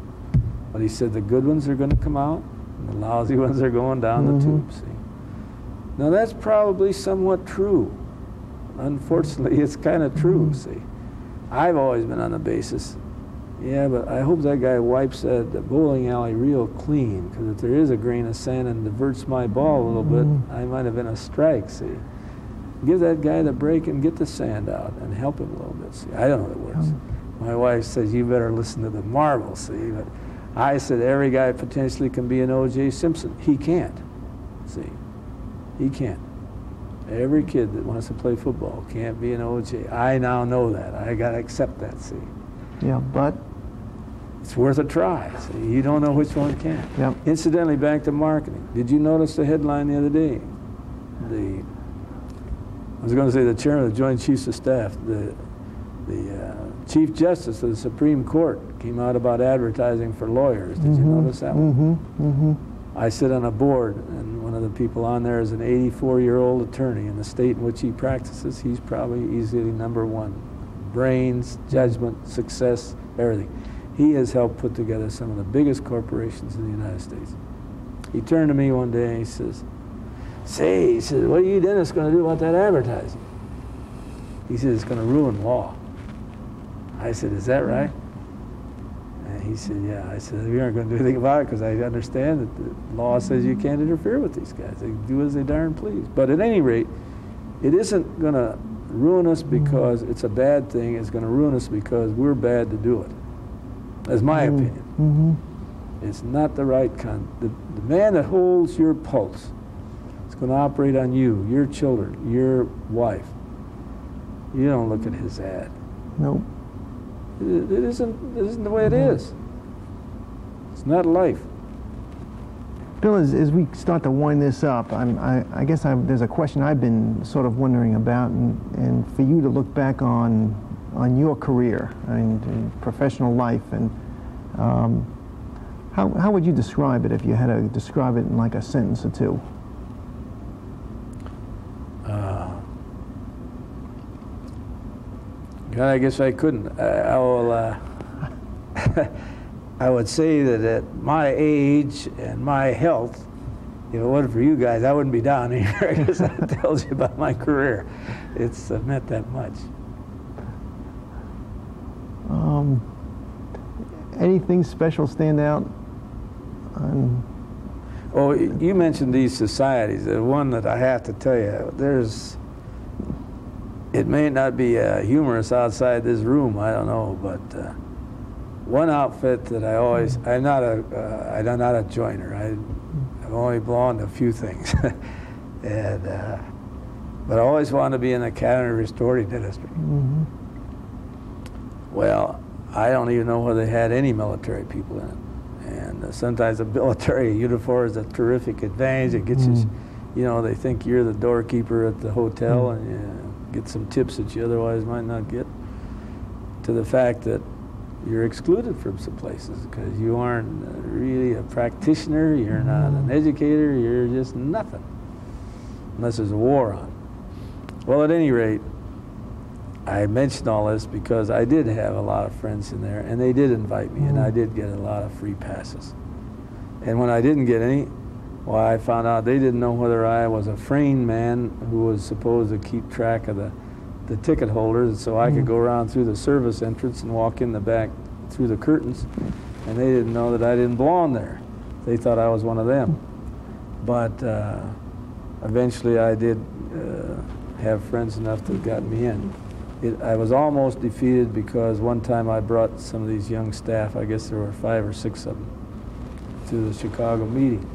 But he said, the good ones are going to come out, and the lousy ones are going down the tube, see? Now that's probably somewhat true. Unfortunately, it's kind of true, see? I've always been on the basis, yeah, but I hope that guy wipes that bowling alley real clean, because if there is a grain of sand and diverts my ball a little bit, I might have been a strike, see? Give that guy the break and get the sand out and help him a little bit, see? I don't know how it works. My wife says, you better listen to the marbles, see? But I said, every guy potentially can be an O.J. Simpson. He can't, see? He can't. Every kid that wants to play football can't be an O.J. I now know that. I got to accept that, see? Yeah, but it's worth a try. See? You don't know which one can. Yep. Incidentally, back to marketing. Did you notice the headline the other day? I was going to say the chairman of the Joint Chiefs of Staff, the Chief Justice of the Supreme Court came out about advertising for lawyers. Did you notice that one? I sit on a board, and one of the people on there is an 84-year-old attorney in the state in which he practices. He's probably easily #1. Brains, judgment, success, everything. He has helped put together some of the biggest corporations in the United States. He turned to me one day and he says, say, he says, what are you Dennis going to do about that advertising? He said, it's going to ruin law. I said, is that right? And he said, yeah. I said, we aren't going to do anything about it because I understand that the law says you can't interfere with these guys. They do as they darn please. But at any rate, it isn't going to ruin us because it's a bad thing. It's going to ruin us because we're bad to do it. That's my opinion. It's not the right kind. The man that holds your pulse is going to operate on you, your children, your wife. You don't look at his ad. Nope. It isn't the way it is. It's not life. Bill, as we start to wind this up, I guess there's a question I've been sort of wondering about, and for you to look back on your career and professional life, and how would you describe it if you had to describe it in like a sentence or two? God, I guess I couldn't. I would say that at my age and my health, if it wasn't for you guys, I wouldn't be down here. I guess that tells you about my career. It's meant that much. Anything special stand out? Oh, you mentioned these societies. The one that I have to tell you, it may not be humorous outside this room, I don't know, but one outfit that I'm not a joiner. I've only belonged to a few things, but I always wanted to be in the Academy Restorative Dentistry. Well, I don't even know whether they had any military people in it, and sometimes a military uniform is a terrific advantage. It gets you, they think you're the doorkeeper at the hotel, and you get some tips that you otherwise might not get, to the fact that you're excluded from some places because you aren't really a practitioner, you're not an educator, you're just nothing, unless there's a war on. Well, at any rate, I mentioned all this because I did have a lot of friends in there, and they did invite me, and I did get a lot of free passes. And when I didn't get any, well, I found out they didn't know whether I was a framed man who was supposed to keep track of the ticket holders, and so I could go around through the service entrance and walk in the back through the curtains, and they didn't know that I didn't belong there. They thought I was one of them. But eventually I did have friends enough that got me in. I was almost defeated because one time I brought some of these young staff, I guess there were 5 or 6 of them, to the Chicago meeting.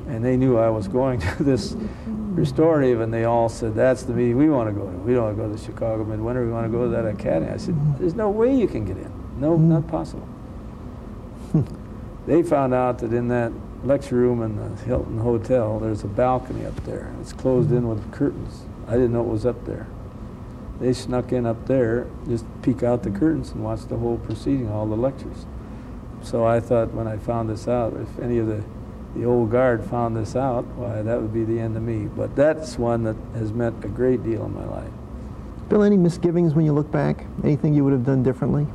And they knew I was going to this restorative, and they all said, that's the meeting we want to go to. We don't want to go to the Chicago Midwinter, we want to go to that academy. I said, there's no way you can get in. No, not possible. They found out that in that lecture room in the Hilton Hotel, there's a balcony up there. It's closed in with curtains. I didn't know it was up there. They snuck in up there, just peek out the curtains and watch the whole proceeding, all the lectures. So I thought when I found this out, if any of the old guard found this out, why, that would be the end of me. But that's one that has meant a great deal in my life. Bill, any misgivings when you look back? Anything you would have done differently?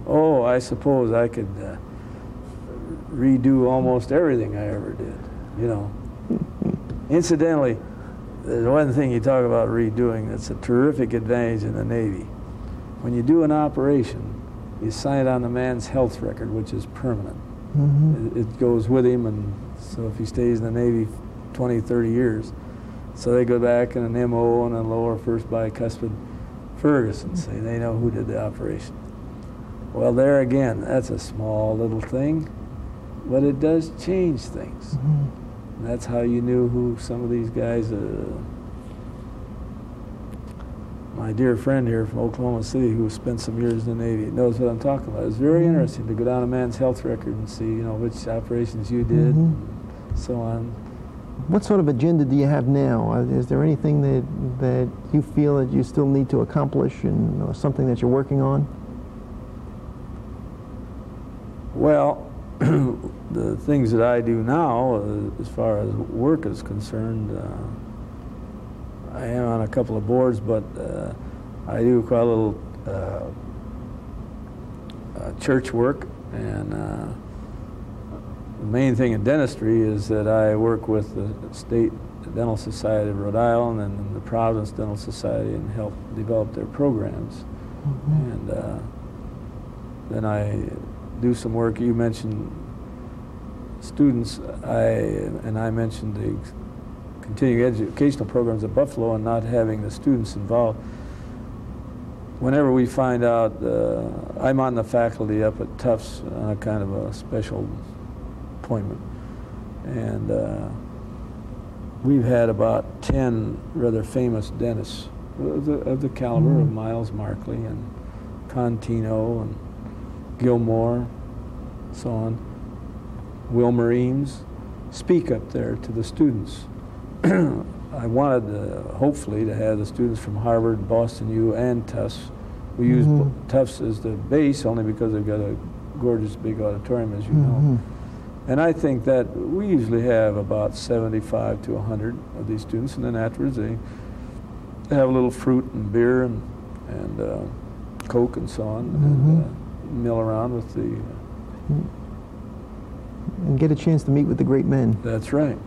Oh, I suppose I could redo almost everything I ever did, you know. Incidentally, there's one thing you talk about redoing that's a terrific advantage in the Navy. When you do an operation, you sign it on the man's health record, which is permanent. Mm-hmm. It goes with him, and so if he stays in the Navy 20, 30 years, so they go back in an MO and a lower first bicuspid Ferguson, say they know who did the operation. Well, there again, that's a small little thing, but it does change things. Mm-hmm. And that's how you knew who some of these guys, my dear friend here from Oklahoma City who spent some years in the Navy knows what I'm talking about. It's very interesting to go down a man's health record and see, you know, which operations you did, and so on. What sort of agenda do you have now? Is there anything that you feel that you still need to accomplish, and or something that you're working on? Well, the things that I do now, as far as work is concerned, I am on a couple of boards, but I do quite a little church work, and the main thing in dentistry is that I work with the State Dental Society of Rhode Island and the Providence Dental Society and help develop their programs. Mm-hmm. And then I do some work. You mentioned students, I mentioned the continuing educational programs at Buffalo and not having the students involved. Whenever we find out, I'm on the faculty up at Tufts on a kind of a special appointment, and we've had about 10 rather famous dentists of the caliber of Miles Markley and Contino and Gilmore, so on, Wilmer Eames, speak up there to the students. I wanted, hopefully, to have the students from Harvard, Boston U, and Tufts. We use Tufts as the base only because they've got a gorgeous big auditorium, as you know. And I think that we usually have about 75 to 100 of these students, and then afterwards they have a little fruit and beer and Coke and so on, and mill around with the... and get a chance to meet with the great men. That's right.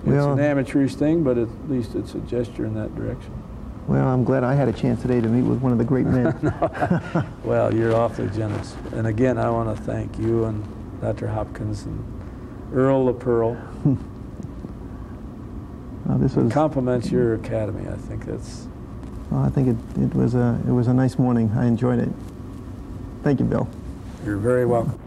It's an amateurish thing, but at least it's a gesture in that direction. Well, I'm glad I had a chance today to meet with one of the great men. Well, you're awfully generous. And again, I want to thank you and Dr. Hopkins and Earl the Pearl. This was compliments your academy. I think that's... Well, I think it was a nice morning. I enjoyed it. Thank you, Bill. You're very welcome.